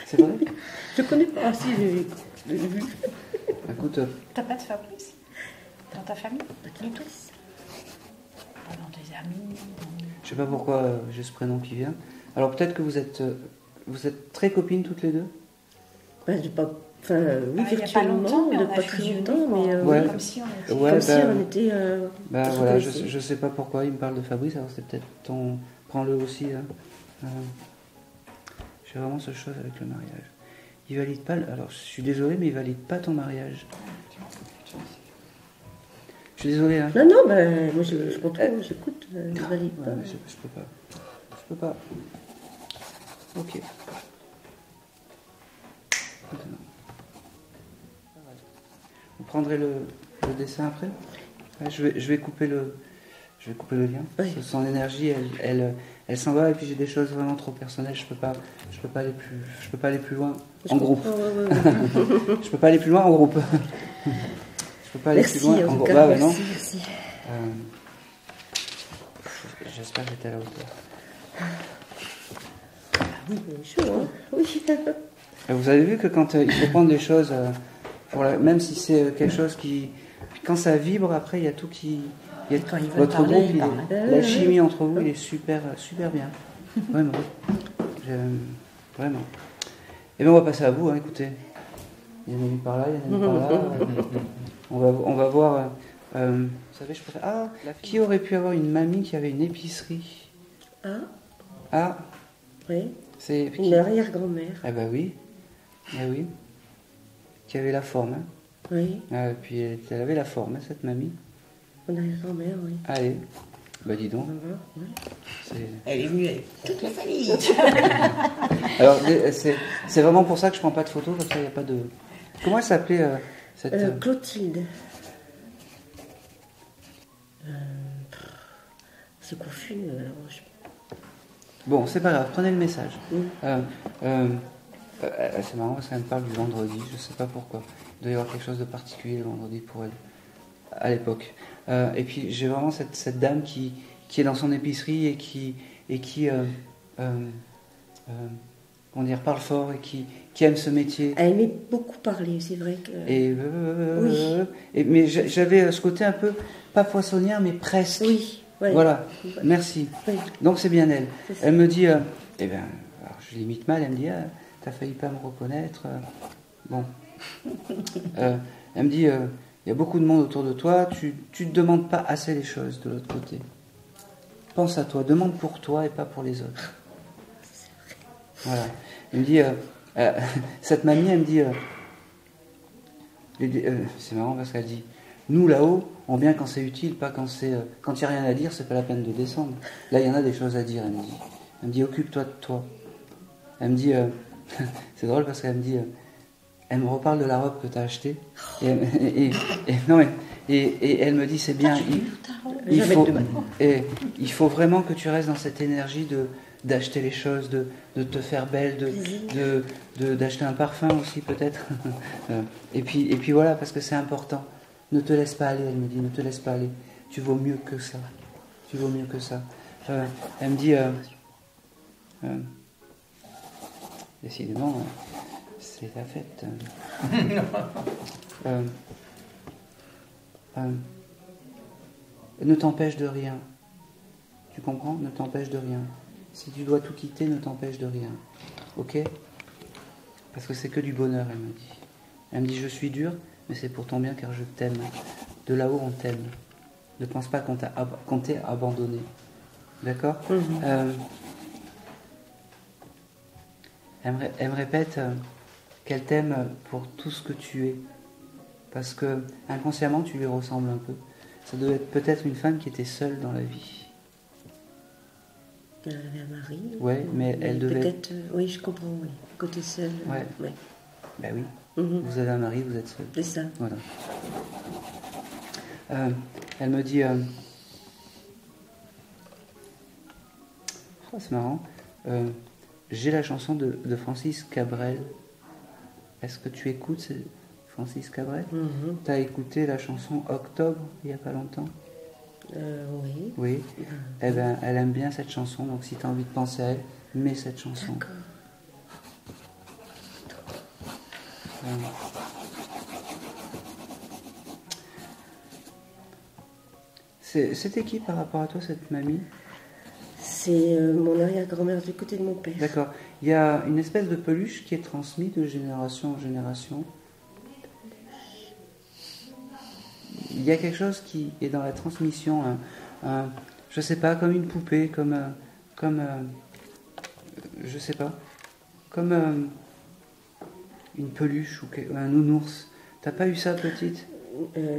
C'est vrai? Je connais pas. Ah, si, j'ai vu. Écoute, T'as pas de Fabrice dans ta famille? Pas du tout. Dans tes amis? je sais pas pourquoi j'ai ce prénom qui vient. Alors peut-être que vous êtes très copines toutes les deux? Ben, pas, enfin, oui, Il y a pas virtuellement, longtemps, mais de on a pas très fusionné, longtemps, quoi. mais Ouais. Comme si on était... Ouais, comme si on était... voilà, connaissez. je sais pas pourquoi il me parle de Fabrice, alors c'est peut-être ton... Prends-le aussi. Hein. J'ai vraiment ce chose avec le mariage. Il valide pas... Alors, je suis désolé, mais il valide pas ton mariage. Je suis désolé, hein. Non, ben, moi, je contrôle, j'écoute, je valide pas. Ouais, mais je peux pas. Je peux pas. Ok. Maintenant. Vous prendrez le dessin après? Ouais, je vais couper le lien. Oui. Son énergie, elle s'en va, et puis j'ai des choses vraiment trop personnelles. Je peux pas aller plus loin en groupe. Je peux pas aller plus loin en groupe. Je peux pas aller Merci, plus loin en en tout groupe. cas, Ouais, non. merci. J'espère que j'étais à la hauteur. Oui, chaud, hein. Oui. Vous avez vu que quand il faut prendre des choses, même si c'est quelque chose qui... Quand ça vibre, après, il y a tout qui... Quand ils veulent Votre parler, groupe, ils parlent. la chimie entre vous, il est super, super bien. Vraiment. Vraiment. Et bien, on va passer à vous, hein, écoutez. Il y en a une par là, il y en a une par là. On va voir... vous savez, je préfère... Ah, qui aurait pu avoir une mamie qui avait une épicerie? Ah, Oui. c'est... Une arrière-grand-mère. Ah bah oui. Ah oui. Qui avait la forme, hein. Oui. Puis elle avait la forme, hein, cette mamie. Mon arrière-grand-mère, oui. Allez, bah dis donc. Elle est venue avec toute la famille. Alors, c'est vraiment pour ça que je prends pas de photos, comme ça il n'y a pas de... Comment elle s'appelait cette... Clotilde. C'est confus. Bon, c'est pas grave, prenez le message. C'est marrant parce qu'elle me parle du vendredi, je sais pas pourquoi. Il doit y avoir quelque chose de particulier le vendredi pour elle, à l'époque. Et puis j'ai vraiment cette dame qui est dans son épicerie et qui comment dire, parle fort et qui aime ce métier. Elle aimait beaucoup parler, c'est vrai que... Mais j'avais ce côté un peu, pas poissonnière, mais presque. Oui. Ouais. Voilà, merci. Oui. Donc c'est bien elle. Elle me dit, alors je l'imite mal, elle me dit, t'as failli pas me reconnaître. Bon. Elle me dit, il y a beaucoup de monde autour de toi, tu te demandes pas assez les choses de l'autre côté. Pense à toi, demande pour toi et pas pour les autres. Voilà. Elle me dit, cette mamie, elle me dit, c'est marrant parce qu'elle dit, nous là-haut, on vient quand c'est utile, pas quand il n'y a rien à dire, c'est pas la peine de descendre. Là, il y en a des choses à dire, elle me dit. Elle me dit, occupe-toi de toi. Elle me dit, c'est drôle parce qu'elle me dit, elle me reparle de la robe que tu as achetée. Et elle me dit, c'est bien, il faut vraiment que tu restes dans cette énergie d'acheter les choses, de te faire belle, d'acheter un parfum aussi peut-être. et puis voilà, parce que c'est important. Ne te laisse pas aller, elle me dit, ne te laisse pas aller. Tu vaux mieux que ça. Tu vaux mieux que ça. Elle me dit, décidément, c'est la fête. Ne t'empêche de rien. Tu comprends? Ne t'empêche de rien. Si tu dois tout quitter, ne t'empêche de rien. Ok? Parce que c'est que du bonheur, elle me dit. Elle me dit, je suis dure, mais c'est pour ton bien car je t'aime. De là-haut, on t'aime. Ne pense pas qu'on t'ait abandonné. D'accord? Elle me répète qu'elle t'aime pour tout ce que tu es. Parce que inconsciemment, tu lui ressembles un peu. Ça devait être peut-être une femme qui était seule dans la vie. Elle avait un mari. Ouais, mais elle devait... Peut-être, oui, je comprends, oui. Côté seul. Ouais. Ben oui. Vous avez un mari, vous êtes seul. C'est ça. Voilà. Elle me dit... c'est marrant. J'ai la chanson de Francis Cabrel. Est-ce que tu écoutes Francis Cabrel? Tu as écouté la chanson Octobre, il n'y a pas longtemps? Oui. Oui. Eh ben, elle aime bien cette chanson, donc si tu as envie de penser à elle, mets cette chanson. D'accord. C'était qui par rapport à toi, cette mamie? C'est mon arrière-grand-mère du côté de mon père. D'accord. Il y a une espèce de peluche qui est transmise de génération en génération. Il y a quelque chose qui est dans la transmission, je sais pas, comme une poupée, je sais pas, comme une peluche ou un nounours. T'as pas eu ça, petite?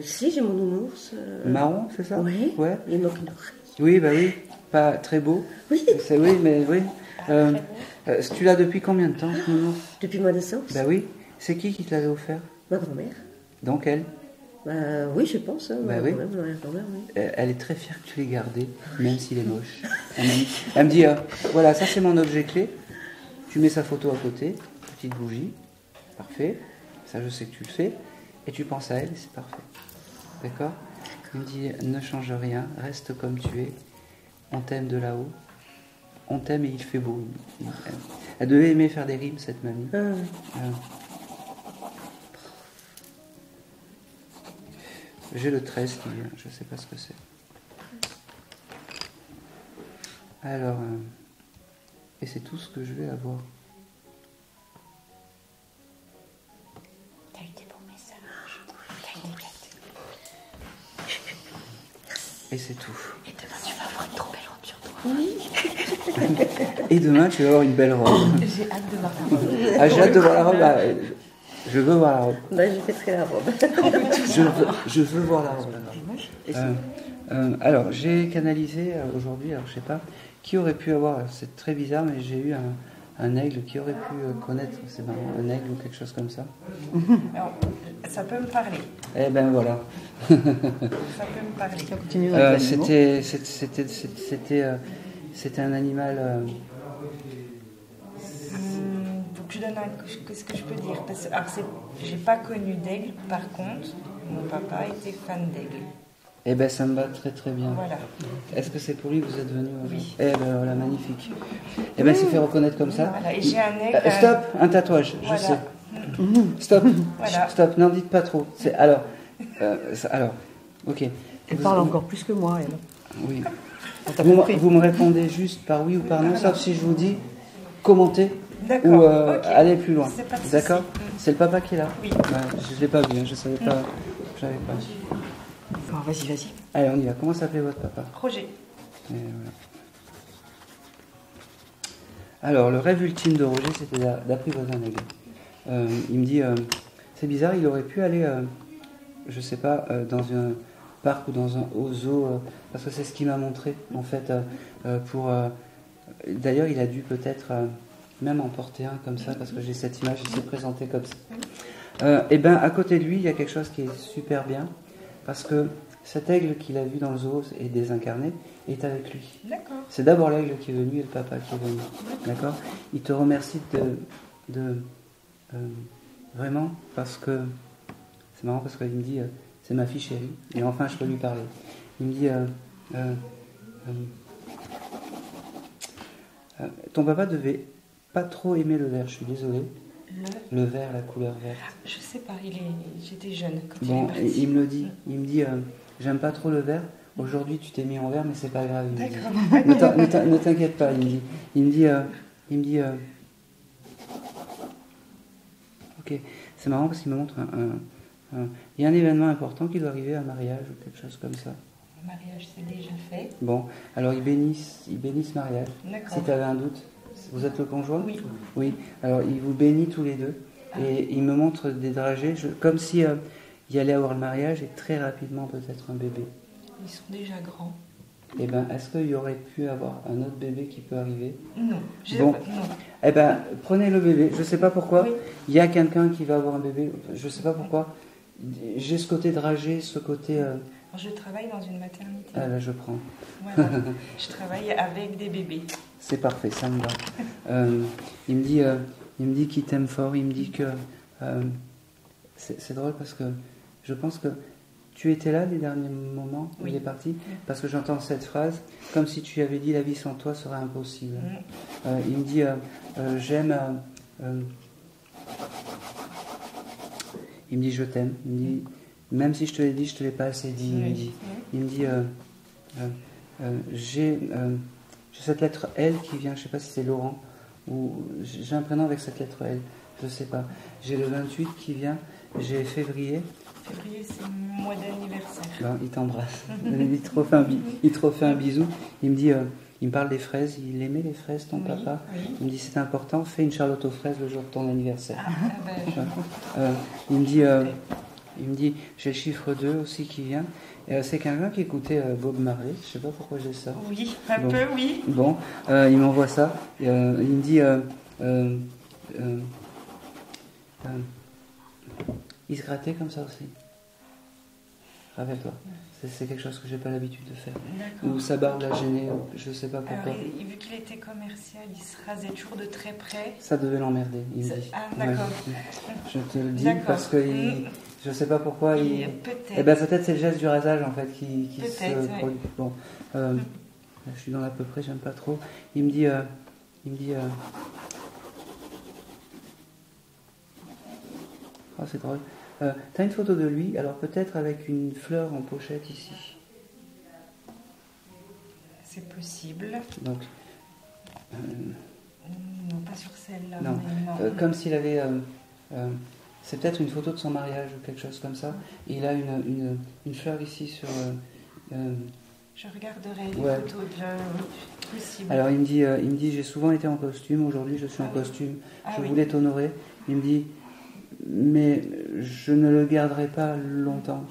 Si, j'ai mon nounours. Marron, c'est ça? Oui. Ouais. Il manque une oreille. Oui, bah oui. Pas très beau. Oui. Oui, mais oui. Tu l'as depuis combien de temps, ce nounours? Depuis ma naissance. Bah oui. C'est qui te l'avait offert? Ma grand-mère. Donc elle? Oui, je pense. Hein, bah oui. Grand-mère, oui. Elle est très fière que tu l'aies gardé, même s'il est moche. Elle me dit voilà, ça c'est mon objet clé. Tu mets sa photo à côté, petite bougie, parfait. Ça, je sais que tu le fais. Et tu penses à elle, c'est parfait. D'accord? Elle me dit ne change rien, reste comme tu es. On t'aime de là-haut. On t'aime et il fait beau. Elle devait aimer faire des rimes, cette mamie. J'ai le 13 qui vient, je ne sais pas ce que c'est. Alors, et c'est tout ce que je vais avoir. T'as eu des bons messages. T'as eu des quêtes. Et c'est tout. Et demain, tu vas avoir une trop belle robe sur toi. Oui. Et demain, tu vas avoir une belle robe. J'ai hâte de voir ta robe. J'ai hâte de voir la robe. Je veux voir la robe. Ben, je fêterai la robe. Je veux voir la robe. Alors, j'ai canalisé aujourd'hui, alors je sais pas, qui aurait pu avoir, c'est très bizarre, mais j'ai eu un aigle qui aurait pu connaître, c'est marrant, un aigle ou quelque chose comme ça. Alors, ça peut me parler. Eh ben voilà. Ça peut me parler. C'était un animal. Faut que je donne qu'est-ce que je peux dire parce que, alors, j'ai pas connu d'aigle, par contre, mon papa était fan d'aigle. Eh ben ça me va très très bien. Voilà. Est-ce que c'est pour lui que vous êtes venu? Oui. Eh ben voilà, magnifique. Eh ben, il s'est fait reconnaître comme ça. Voilà. Et j'ai un aigle. Stop, un tatouage, voilà. je sais. Stop, voilà. Stop, n'en dites pas trop. Alors, ok. Elle parle encore plus que moi, elle. Oui. Vous me répondez juste par oui ou par non, sauf si je vous dis commentez ou allez plus loin. D'accord? C'est le papa qui est là? Oui. Je ne l'ai pas vu, je ne savais pas. Je savais pas. Bon, vas-y. Allez, on y va. Comment s'appelait votre papa? Roger. Et voilà. Alors, le rêve ultime de Roger, c'était d'apprivoiser un aigle. Il me dit, c'est bizarre, il aurait pu aller, je sais pas, dans un parc ou dans un zoo, parce que c'est ce qu'il m'a montré, en fait, d'ailleurs, il a dû peut-être même en porter un comme ça, parce que j'ai cette image, il s'est présenté comme ça. Et bien, à côté de lui, il y a quelque chose qui est super bien, parce que cet aigle qu'il a vu dans le zoo et désincarné est avec lui. D'accord. C'est d'abord l'aigle qui est venu et le papa qui est venu. D'accord? Il te remercie vraiment, parce que c'est marrant, parce qu'il me dit c'est ma fille chérie, et enfin je peux lui parler. Il me dit ton papa devait pas trop aimer le vert, je suis désolé. Le vert, la couleur verte. Je sais pas, j'étais jeune quand bon, il est parti. il me le dit, il me dit j'aime pas trop le vert. Aujourd'hui, tu t'es mis en vert, mais c'est pas grave. Ne t'inquiète pas, il me dit, ok, c'est marrant parce qu'il me montre il y a un événement important qui doit arriver, un mariage ou quelque chose comme ça. Le mariage, c'est déjà fait. Bon, alors ils bénissent ce mariage. D'accord. Si tu avais un doute, vous êtes le conjoint? Oui. Oui, alors il vous bénit tous les deux et il me montre des dragées, comme si il allait avoir le mariage et très rapidement peut-être un bébé. Ils sont déjà grands. Eh bien, est-ce qu'il y aurait pu avoir un autre bébé qui peut arriver? Non. Bon. Non. Eh bien, prenez le bébé. Je ne sais pas pourquoi. Oui. Il y a quelqu'un qui va avoir un bébé. Je ne sais pas pourquoi. J'ai ce côté dragé, ce côté... Alors, je travaille dans une maternité. Ah là, je prends. Voilà. Je travaille avec des bébés. C'est parfait, ça me va. Il me dit qu'il t'aime fort. Il me dit que... c'est drôle parce que je pense que tu étais là les derniers moments où il est parti, parce que j'entends cette phrase, comme si tu avais dit la vie sans toi serait impossible. Il me dit j'aime, il me dit je t'aime, il me dit même si je te l'ai dit, je te l'ai pas assez dit. Il me dit j'ai cette lettre L qui vient, je sais pas si c'est Laurent ou j'ai un prénom avec cette lettre L, je sais pas. J'ai le 28 qui vient, j'ai février. Février, c'est mon mois d'anniversaire. Ben, il t'embrasse. Il te refait un bisou. Il me dit, il me parle des fraises. Il aimait les fraises, ton papa. Oui. Il me dit, c'est important. Fais une charlotte aux fraises le jour de ton anniversaire. Il me dit, j'ai le chiffre 2 aussi qui vient. C'est quelqu'un qui écoutait Bob Marley. Je sais pas pourquoi j'ai ça. Oui, un peu, oui. Bon, il m'envoie ça. Il me dit, il se grattait comme ça aussi. Rappelle-toi. C'est quelque chose que j'ai pas l'habitude de faire. Ou sa barbe l'a gêné, je sais pas pourquoi. Alors, vu qu'il était commercial, il se rasait toujours de très près. Ça devait l'emmerder, il me dit. Ah, d'accord. Ouais. Je te le dis parce que je sais pas pourquoi Peut-être. Eh ben peut-être c'est le geste du rasage en fait qui se produit. Ouais. Bon, je suis dans l'à peu près, j'aime pas trop. Il me dit, oh c'est drôle. T'as une photo de lui, alors peut-être avec une fleur en pochette ici. C'est possible. Donc, non, pas sur celle-là. Non, non. Comme s'il avait... c'est peut-être une photo de son mariage ou quelque chose comme ça. Et il a une fleur ici sur... Je regarderai les photos possible. Alors il me dit j'ai souvent été en costume, aujourd'hui je suis en costume. Je voulais t'honorer. Il me dit mais je ne le garderai pas longtemps.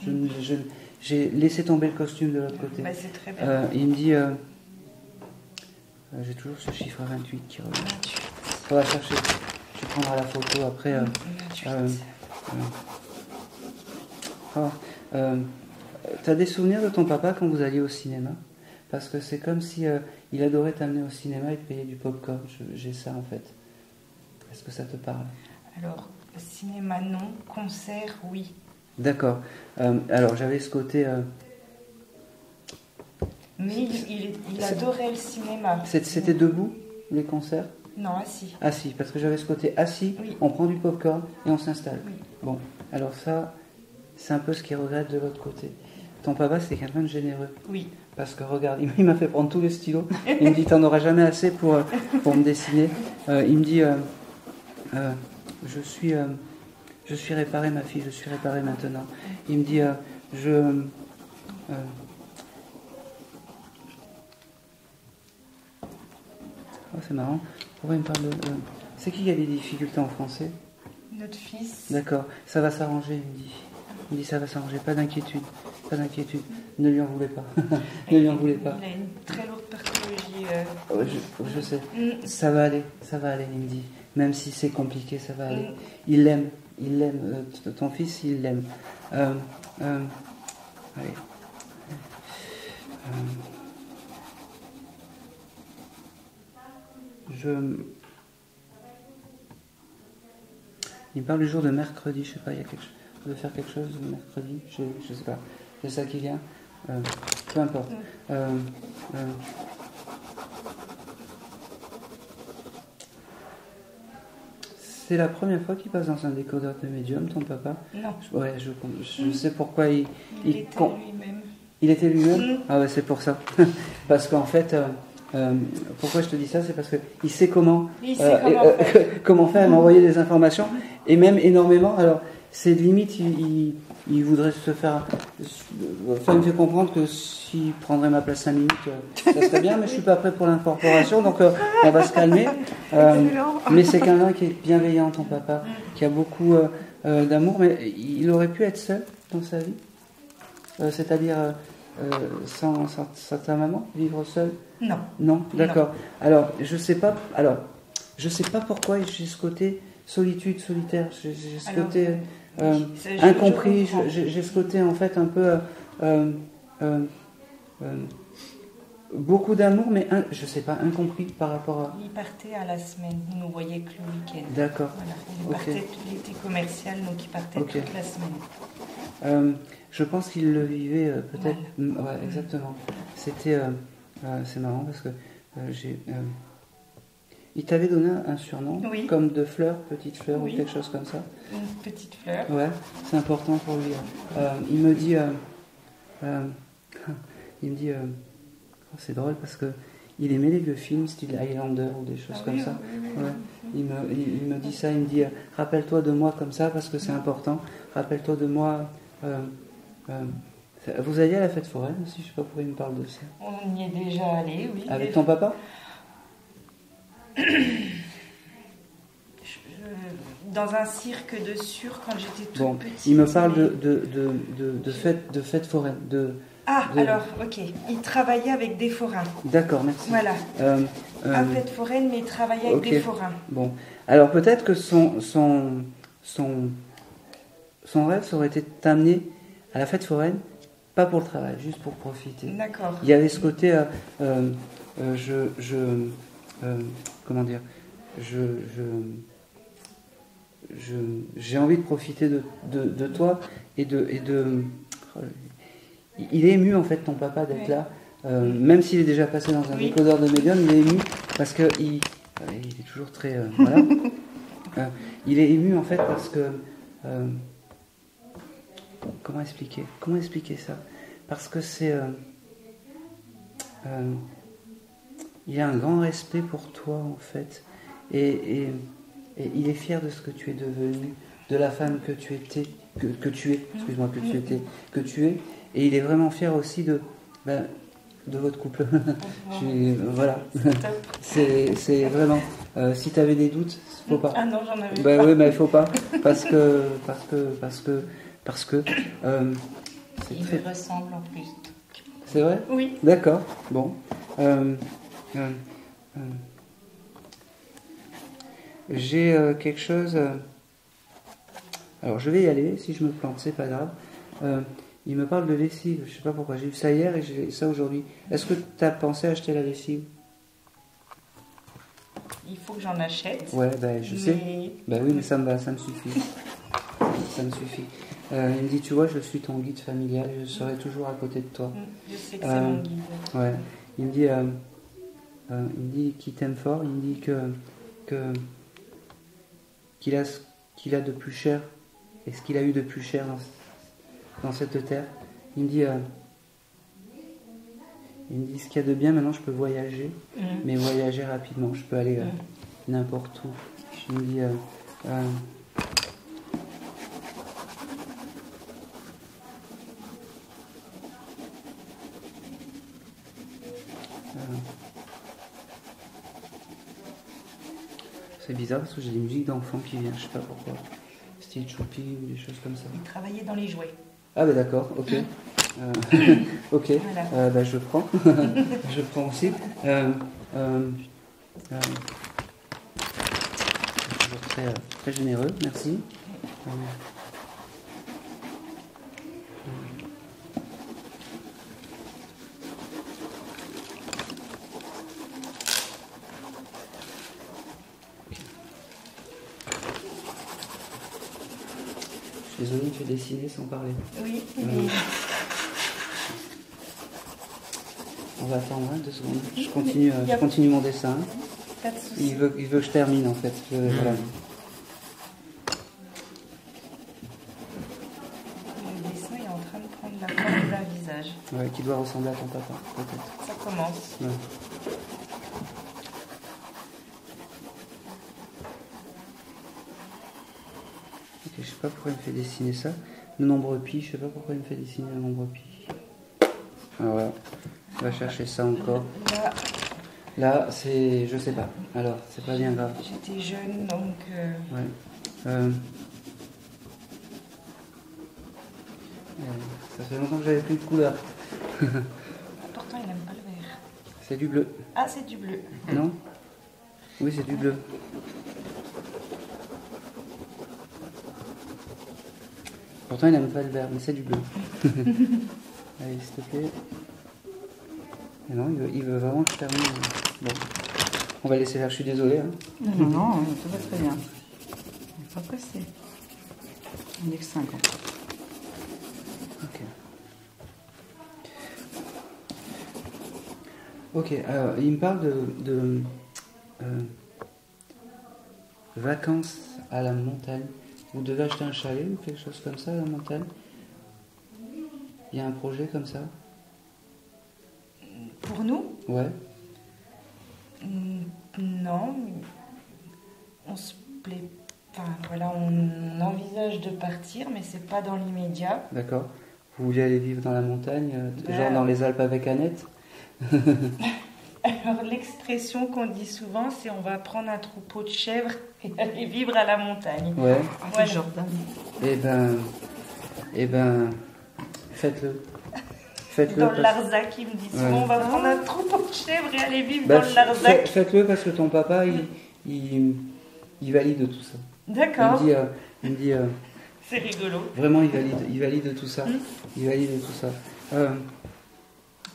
J'ai laissé tomber le costume de l'autre côté. Bah, c'est très bien. Il me dit, j'ai toujours ce chiffre 28 qui revient. On va chercher. Tu prendras la photo après. T'as des souvenirs de ton papa quand vous alliez au cinéma? Parce que c'est comme si il adorait t'amener au cinéma et te payer du popcorn. J'ai ça en fait. Est-ce que ça te parle? Alors, cinéma non, concert oui. D'accord. Alors j'avais ce côté... Mais il adorait le cinéma. C'était debout, les concerts? Non, assis. Assis, parce que j'avais ce côté assis, oui. On prend du popcorn et on s'installe. Oui. Bon, alors ça, c'est un peu ce qu'il regrette de l'autre côté. Ton papa, c'était quelqu'un de généreux. Oui. Parce que regarde, il m'a fait prendre tous les stylos. Il me dit, t'en auras jamais assez pour me dessiner. Il me dit, je suis réparé, ma fille, je suis réparé maintenant. Il me dit, oh, c'est marrant. Pourquoi il me parle de... C'est qui a des difficultés en français? Notre fils. D'accord, ça va s'arranger, il me dit. Il me dit, ça va s'arranger, pas d'inquiétude. Pas d'inquiétude. Ne lui en voulez pas. Ne lui en voulez pas. Il a une très lourde pathologie. Je sais. Ça va aller, il me dit. Même si c'est compliqué, ça va aller. Il l'aime. Ton fils, il l'aime. Allez. Il me parle du jour de mercredi, je sais pas, il y a quelque chose. De faire quelque chose le mercredi, je sais pas. C'est ça qui vient. Peu importe. C'est la première fois qu'il passe dans un décodeur de médium, ton papa? Non. Ouais, je sais pourquoi il était lui-même. Il était lui-même? Ah ouais, c'est pour ça. Parce qu'en fait, pourquoi je te dis ça, c'est parce qu'il sait comment, comment faire, m'envoyer des informations, et même énormément. Alors, c'est limite, il voudrait se faire... Enfin, il me fait comprendre que s'il prendrait ma place 5 minutes, ça serait bien, mais je suis pas prêt pour l'incorporation, donc on va se calmer. Mais c'est quelqu'un qui est bienveillant, ton papa, qui a beaucoup d'amour, mais il aurait pu être seul dans sa vie, c'est-à-dire sans ta maman, vivre seul? Non. Non, d'accord. Alors, je sais pas pourquoi j'ai ce côté solitude, solitaire, j'ai ce côté incompris, j'ai ce côté en fait un peu beaucoup d'amour, mais je sais pas, incompris par rapport à... Il partait à la semaine, il nous voyait que le week-end. D'accord. Voilà. Il partait, il était commercial, donc il partait toute la semaine. Je pense qu'il le vivait peut-être... Ouais, exactement. C'était... c'est marrant parce que il t'avait donné un surnom, comme de fleur, petite fleur, ou quelque chose comme ça. Une petite fleur. Ouais, c'est important pour lui. Il me dit... c'est drôle parce que il aimait les vieux films, style Highlander ou des choses comme ça. Oui. Ouais. Il me dit ça, il me dit rappelle-toi de moi comme ça parce que c'est important. Rappelle-toi de moi... vous alliez à la fête foraine aussi, je sais pas pourquoi il me parle de ça. On y est déjà allé, oui. Avec ton papa? Dans un cirque de Sûre quand j'étais toute petite. Il me parle de fête foraine. Alors, ok. Il travaillait avec des forains. D'accord, merci. Voilà. Pas fête foraine, mais il travaillait avec des forains. Bon. Alors peut-être que son rêve, ça aurait été de t'amener à la fête foraine, pas pour le travail, juste pour profiter. D'accord. Il y avait ce côté, comment dire, j'ai envie de profiter de toi et de il est ému en fait ton papa d'être là, même s'il est déjà passé dans un décodeur de médium, il est ému parce que il est toujours très voilà. Il est ému en fait parce que comment expliquer ça, parce que c'est il a un grand respect pour toi en fait et il est fier de ce que tu es devenu, de la femme que tu étais, que tu es, excuse-moi, que tu es, et il est vraiment fier aussi de votre couple. Voilà. C'est vraiment. Si tu avais des doutes, faut pas. Ah non, j'en avais Bah pas. oui, mais il faut pas parce que Il très... me ressemble en plus. C'est vrai? Oui. D'accord. Bon. J'ai quelque chose. Alors je vais y aller. Si je me plante, c'est pas grave. Il me parle de lessive. Je sais pas pourquoi. J'ai vu ça hier et j'ai ça aujourd'hui. Est-ce que tu as pensé à acheter la lessive? Il faut que j'en achète. Ouais, ben je sais. Ben oui, mais ça me suffit. Ça me suffit. Il me dit, tu vois, je suis ton guide familial, je serai toujours à côté de toi. Je sais que c'est mon guide. Ouais. Il me dit qu'il t'aime fort. Il me dit qu'il a ce qu'il a de plus cher et ce qu'il a eu de plus cher dans cette terre. Il me dit ce qu'il y a de bien. Maintenant, je peux voyager, mais voyager rapidement. Je peux aller n'importe où. Il me dit c'est bizarre parce que j'ai des musiques d'enfants qui viennent, je sais pas pourquoi. Style Choupi ou des choses comme ça. Il travaillait dans les jouets. Ah ben d'accord, ok. Ok, Voilà. ben je prends. Je prends aussi. Toujours très généreux, merci. Désolé, il me fait dessiner sans parler. Oui. On va attendre 2 secondes. Je continue mon dessin. Pas de souci. Il veut que je termine en fait. Voilà. Le dessin est en train de prendre la forme d'un visage. Ouais, qui doit ressembler à ton papa, peut-être. Ça commence. Ouais. Ok, je sais pas pourquoi il me fait dessiner ça. Le nombre pi, je sais pas pourquoi il me fait dessiner le nombre pi. Ah voilà. On va chercher ça encore. Là, c'est... Je sais pas. Alors, c'est pas bien grave. J'étais jeune, donc... Ouais. Ça fait longtemps que j'avais plus de couleur. Pourtant, il n'aime pas le vert. C'est du bleu. Ah, c'est du bleu. Non? Oui, c'est du bleu. Pourtant, il n'aime pas le vert, mais c'est du bleu. Allez, s'il te plaît. Et non, il veut vraiment que je termine. Bon. On va laisser faire, je suis désolé. Hein. Non, tout va très bien. On n'est pas pressé. On n'est que 5 encore. Ok, alors il me parle de vacances à la montagne. Vous devez acheter un chalet ou quelque chose comme ça à la montagne? Il y a un projet comme ça? Pour nous? Ouais. Non. On se plaît. Enfin, voilà, on envisage de partir, mais c'est pas dans l'immédiat. D'accord. Vous voulez aller vivre dans la montagne, genre dans les Alpes avec Annette? Alors, l'expression qu'on dit souvent, c'est on va prendre un troupeau de chèvres et aller vivre à la montagne. Ouais. Voilà. Jordan. Eh ben, faites-le. Faites-le. Dans le Larzac, il me dit souvent, on va prendre un troupeau de chèvres et aller vivre Bah, dans le Larzac. Faites-le parce que ton papa, il valide tout ça. D'accord. Il me dit C'est rigolo. vraiment, il valide tout ça. Il valide tout ça.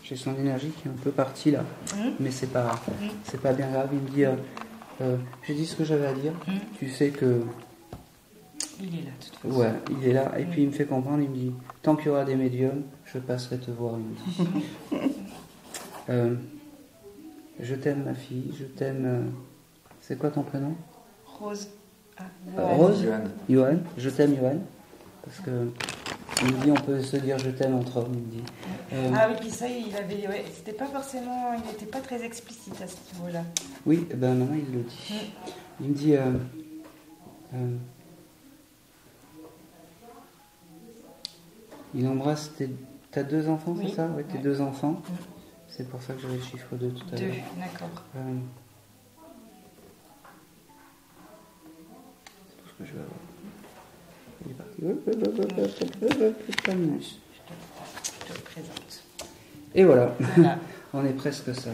J'ai son énergie qui est un peu partie là, mais c'est pas bien grave. Il me dit, j'ai dit ce que j'avais à dire. Tu sais que il est là, de toute façon. ouais, il est là. Et puis il me fait comprendre. Il me dit, tant qu'il y aura des médiums, je passerai te voir. Il me dit. Je t'aime ma fille. Je t'aime. C'est quoi ton prénom? Rose. Rose. Johan. Je t'aime Johan. Parce que il me dit on peut se dire je t'aime entre hommes. Il me dit. Ah oui, puis ça, il avait, ouais, c'était pas forcément, il n'était pas très explicite à ce niveau-là. Oui, ben maintenant il le dit. Il me dit, il embrasse t'as 2 enfants, c'est ça? Oui, tes 2 enfants. C'est pour ça que j'avais le chiffre 2 tout à l'heure. 2, d'accord. C'est tout ce que je vais avoir. Il est parti. Je te le présente. Et voilà. Voilà. On est presque ça.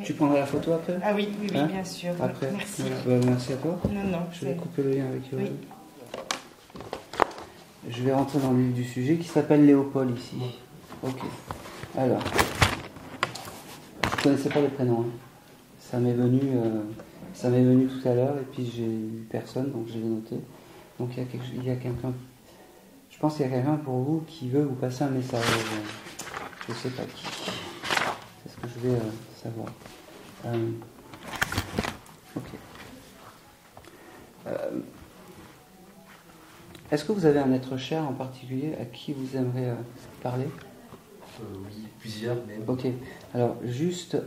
Tu prendras la photo après? Ah oui, oui, Hein? bien sûr. Après. Merci. Voilà. Merci à toi. Non, Je vais couper le lien avec Yoann. Oui. Je vais rentrer dans le vif du sujet qui s'appelle Léopold ici. Ok. Alors, je ne connaissais pas les prénoms. Hein. Ça m'est venu tout à l'heure et puis j'ai eu personne, donc je l'ai noté. Donc il y a quelqu'un. Je pense qu'il y a quelqu'un pour vous qui veut vous passer un message. Je ne sais pas qui. C'est ce que je vais savoir. Ok. Est-ce que vous avez un être cher en particulier à qui vous aimeriez parler? Oui, plusieurs même. Ok. Alors, juste,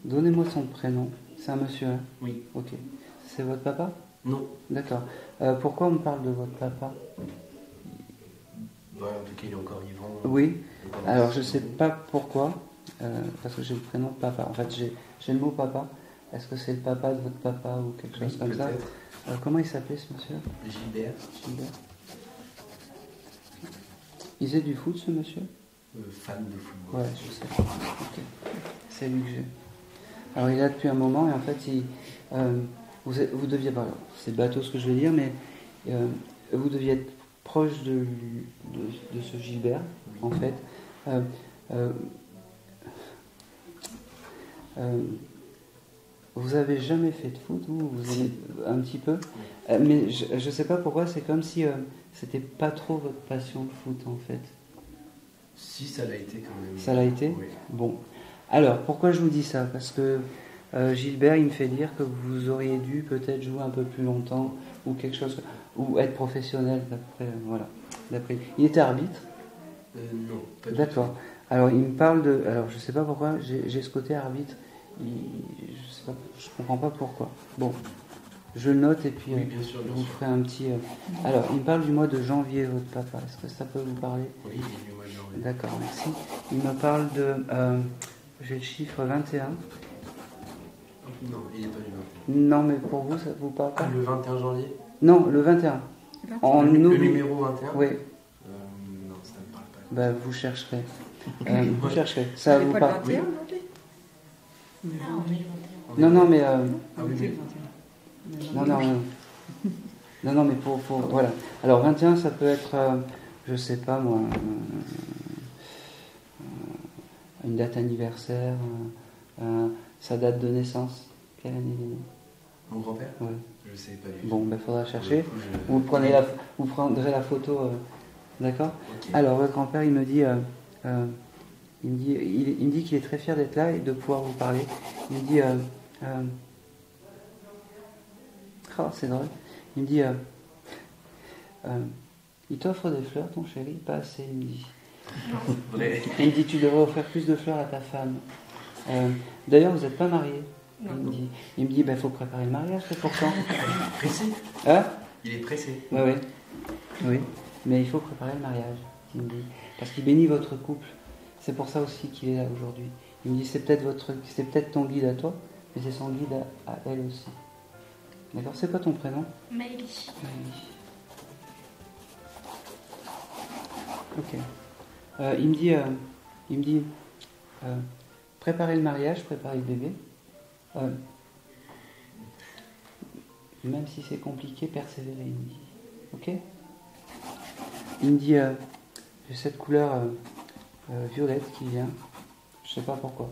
donnez-moi son prénom. C'est un monsieur, hein? Oui. Ok. C'est votre papa? Non. D'accord. Pourquoi on me parle de votre papa? Bah, en tout cas, il est encore vivant. Oui. Alors, je ne sais pas pourquoi, parce que j'ai le prénom papa. En fait, j'ai le mot papa. Est-ce que c'est le papa de votre papa ou quelque chose comme ça? Comment il s'appelait ce monsieur? Gilbert. Il faisait du foot ce monsieur? Fan de football. Ouais, je sais. Ok. C'est lui que j'ai. Alors il est là depuis un moment et en fait vous deviez, c'est bateau ce que je vais dire, mais vous deviez être proche de ce Gilbert, en fait. Vous avez jamais fait de foot, vous avez un petit peu, mais je sais pas pourquoi, c'est comme si c'était pas trop votre passion le foot en fait. Si, ça l'a été quand même. Ça l'a été? Oui. Bon. Alors, pourquoi je vous dis ça? Parce que Gilbert, il me fait dire que vous auriez dû peut-être jouer un peu plus longtemps ou quelque chose, ou être professionnel d'après. Il était arbitre? Non, pas du tout. D'accord. Alors, il me parle de... Alors, je sais pas pourquoi, j'ai ce côté arbitre. Je comprends pas pourquoi. Bon, je le note et puis oui, bien sûr, je vous ferai un petit... Alors, il me parle du mois de janvier, votre papa. Est-ce que ça peut vous parler? Oui, il est du mois de janvier. D'accord, merci. Il me parle de... j'ai le chiffre 21. Non, il n'est pas du 21. Non, mais pour vous, ça vous parle pas? Le 21 janvier? Non, le 21. Le numéro 21? Oui. Non, ça ne me parle pas. Bah, vous chercherez. Vous chercherez. Ça vous parle? Le 21 Non, mais... Ah oui, Non, mais pour voilà. Alors 21, ça peut être, je sais pas moi, une date anniversaire, sa date de naissance. Quelle année il est né? Mon grand-père? Ouais. Je sais pas du tout. Bon, ben faudra chercher. Vous prendrez la photo, d'accord? Okay. Alors votre grand-père, il me dit qu'il est très fier d'être là et de pouvoir vous parler. Il me dit, oh, c'est drôle. Il me dit, il t'offre des fleurs, ton chéri? Pas assez, il me dit. Vrai. Il me dit, tu devrais offrir plus de fleurs à ta femme. D'ailleurs, vous n'êtes pas mariés. Il me dit, il faut préparer le mariage, c'est pour quand? Il est pressé. Hein? Il est pressé. Oui, mais il faut préparer le mariage, il me dit. Parce qu'il bénit votre couple. C'est pour ça aussi qu'il est là aujourd'hui. Il me dit, c'est peut-être ton guide à toi, mais c'est son guide à elle aussi. D'accord? C'est quoi ton prénom? Maëlie. Ok. Il me dit, préparer le mariage, préparer le bébé. Même si c'est compliqué, persévérer, il me dit. Ok? Il me dit, j'ai cette couleur violette qui vient. Je sais pas pourquoi.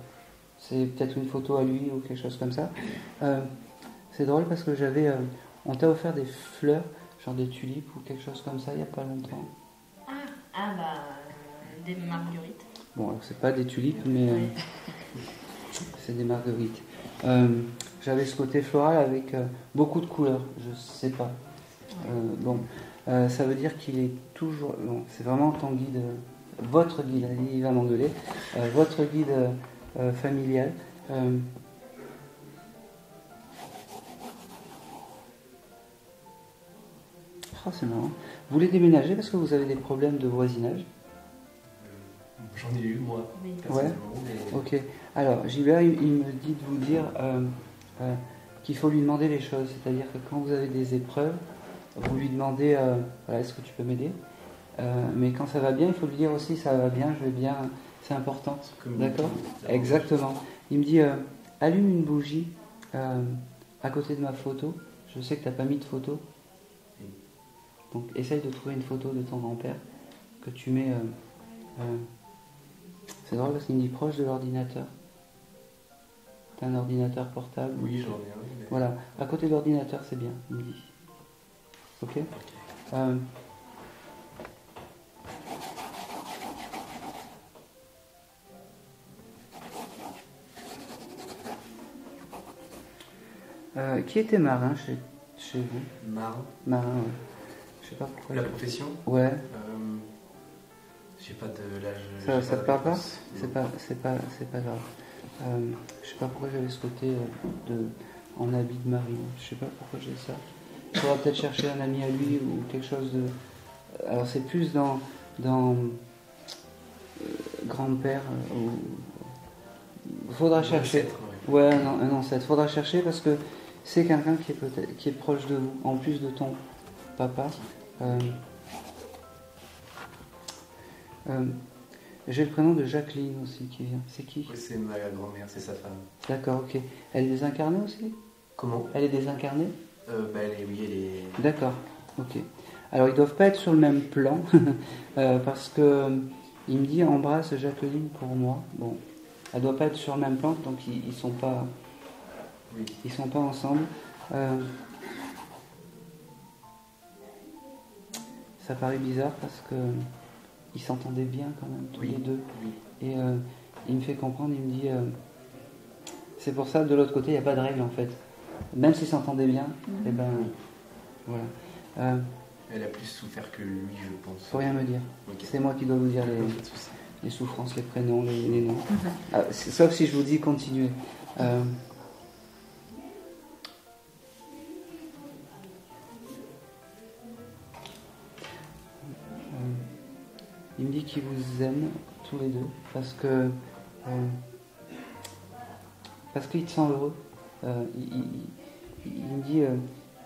C'est peut-être une photo à lui ou quelque chose comme ça. C'est drôle parce que on t'a offert des fleurs, genre des tulipes ou quelque chose comme ça il n'y a pas longtemps. Des marguerites. Bon, alors c'est pas des tulipes, mais c'est des marguerites. J'avais ce côté floral avec beaucoup de couleurs, je sais pas. Ça veut dire qu'il est toujours... Bon, c'est vraiment ton guide, votre guide, il va m'engueuler, votre guide familial. Oh, c'est marrant. Vous voulez déménager parce que vous avez des problèmes de voisinage? J'en ai eu, moi. Ouais. Personnellement, mais... Ok. Alors, Gilbert, il me dit de vous dire qu'il faut lui demander les choses. C'est-à-dire que quand vous avez des épreuves, vous lui demandez voilà, est-ce que tu peux m'aider mais quand ça va bien, il faut lui dire aussi ça va bien, je vais bien, c'est important. D'accord ? Exactement. Il me dit allume une bougie à côté de ma photo. Je sais que tu n'as pas mis de photo. Donc essaye de trouver une photo de ton grand-père que tu mets. C'est drôle parce qu'il me dit proche de l'ordinateur. T'as un ordinateur portable? Oui, j'en ai un. Mais... Voilà, à côté de l'ordinateur, c'est bien, il me dit. Ok, qui était marin chez vous? Marin, ouais. Je sais pas pourquoi. La profession? Ouais. J'ai pas de l'âge. Ça te parle pas? C'est pas grave. Je sais pas pourquoi j'avais ce côté en habit de marine. Je sais pas pourquoi j'ai ça. Il faudra peut-être chercher un ami à lui ou quelque chose de. Alors c'est plus dans grand-père. Faudra chercher. Ouais, un ancêtre. Faudra chercher parce que c'est quelqu'un qui est proche de vous, en plus de ton papa. J'ai le prénom de Jacqueline aussi qui vient. C'est qui? Oui, c'est ma grand-mère, c'est sa femme. D'accord, ok. Elle est désincarnée aussi? Comment? Elle est désincarnée? Oui, elle est... D'accord, ok. Alors ils doivent pas être sur le même plan parce que il me dit embrasse Jacqueline pour moi. Bon, elle doit pas être sur le même plan, donc ils sont pas ensemble. Ça paraît bizarre parce que ils s'entendaient bien quand même tous les deux. Oui. Et il me fait comprendre, il me dit c'est pour ça de l'autre côté il n'y a pas de règle en fait. Même s'ils s'entendaient bien, et ben voilà. Elle a plus souffert que lui, je pense. Faut rien me dire. Okay. C'est moi qui dois vous dire les souffrances, les prénoms, les noms. Sauf si je vous dis continuez. Il me dit qu'il vous aime tous les deux parce qu'il te sent heureux. Il me dit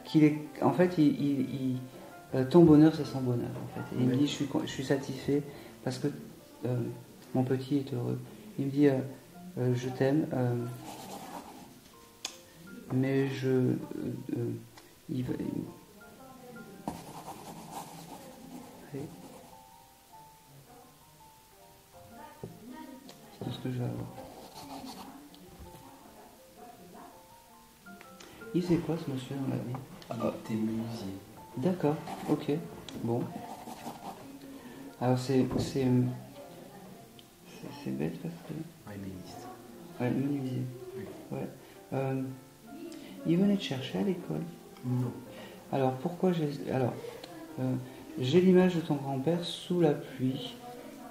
qu'il est, en fait, ton bonheur c'est son bonheur en fait. Et il me dit je suis satisfait parce que mon petit est heureux. Il me dit je t'aime, mais c'est tout ce que je vais avoir. Il sait quoi ce monsieur dans la vie? Il était menuisier. D'accord, ok, bon. Alors c'est bête parce que... Ouais, béniste. Ouais, menuisier. Oui. Ouais. Il venait te chercher à l'école? Non. Alors pourquoi j'ai l'image de ton grand-père sous la pluie.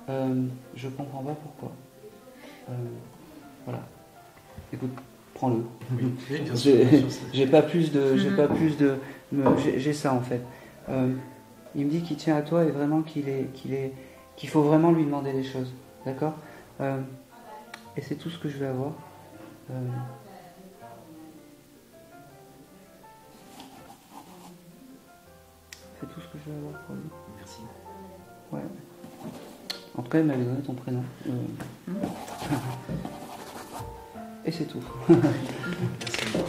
Je comprends pas pourquoi. Voilà. Écoute, prends-le. Oui, bien sûr. J'ai pas plus de. J'ai ça en fait. Il me dit qu'il tient à toi et vraiment qu'il faut vraiment lui demander les choses. D'accord? Et c'est tout ce que je vais avoir. C'est tout ce que je vais avoir pour lui. Merci. Ouais. En tout cas, il m'avait donné ton prénom. Et c'est tout. Merci beaucoup.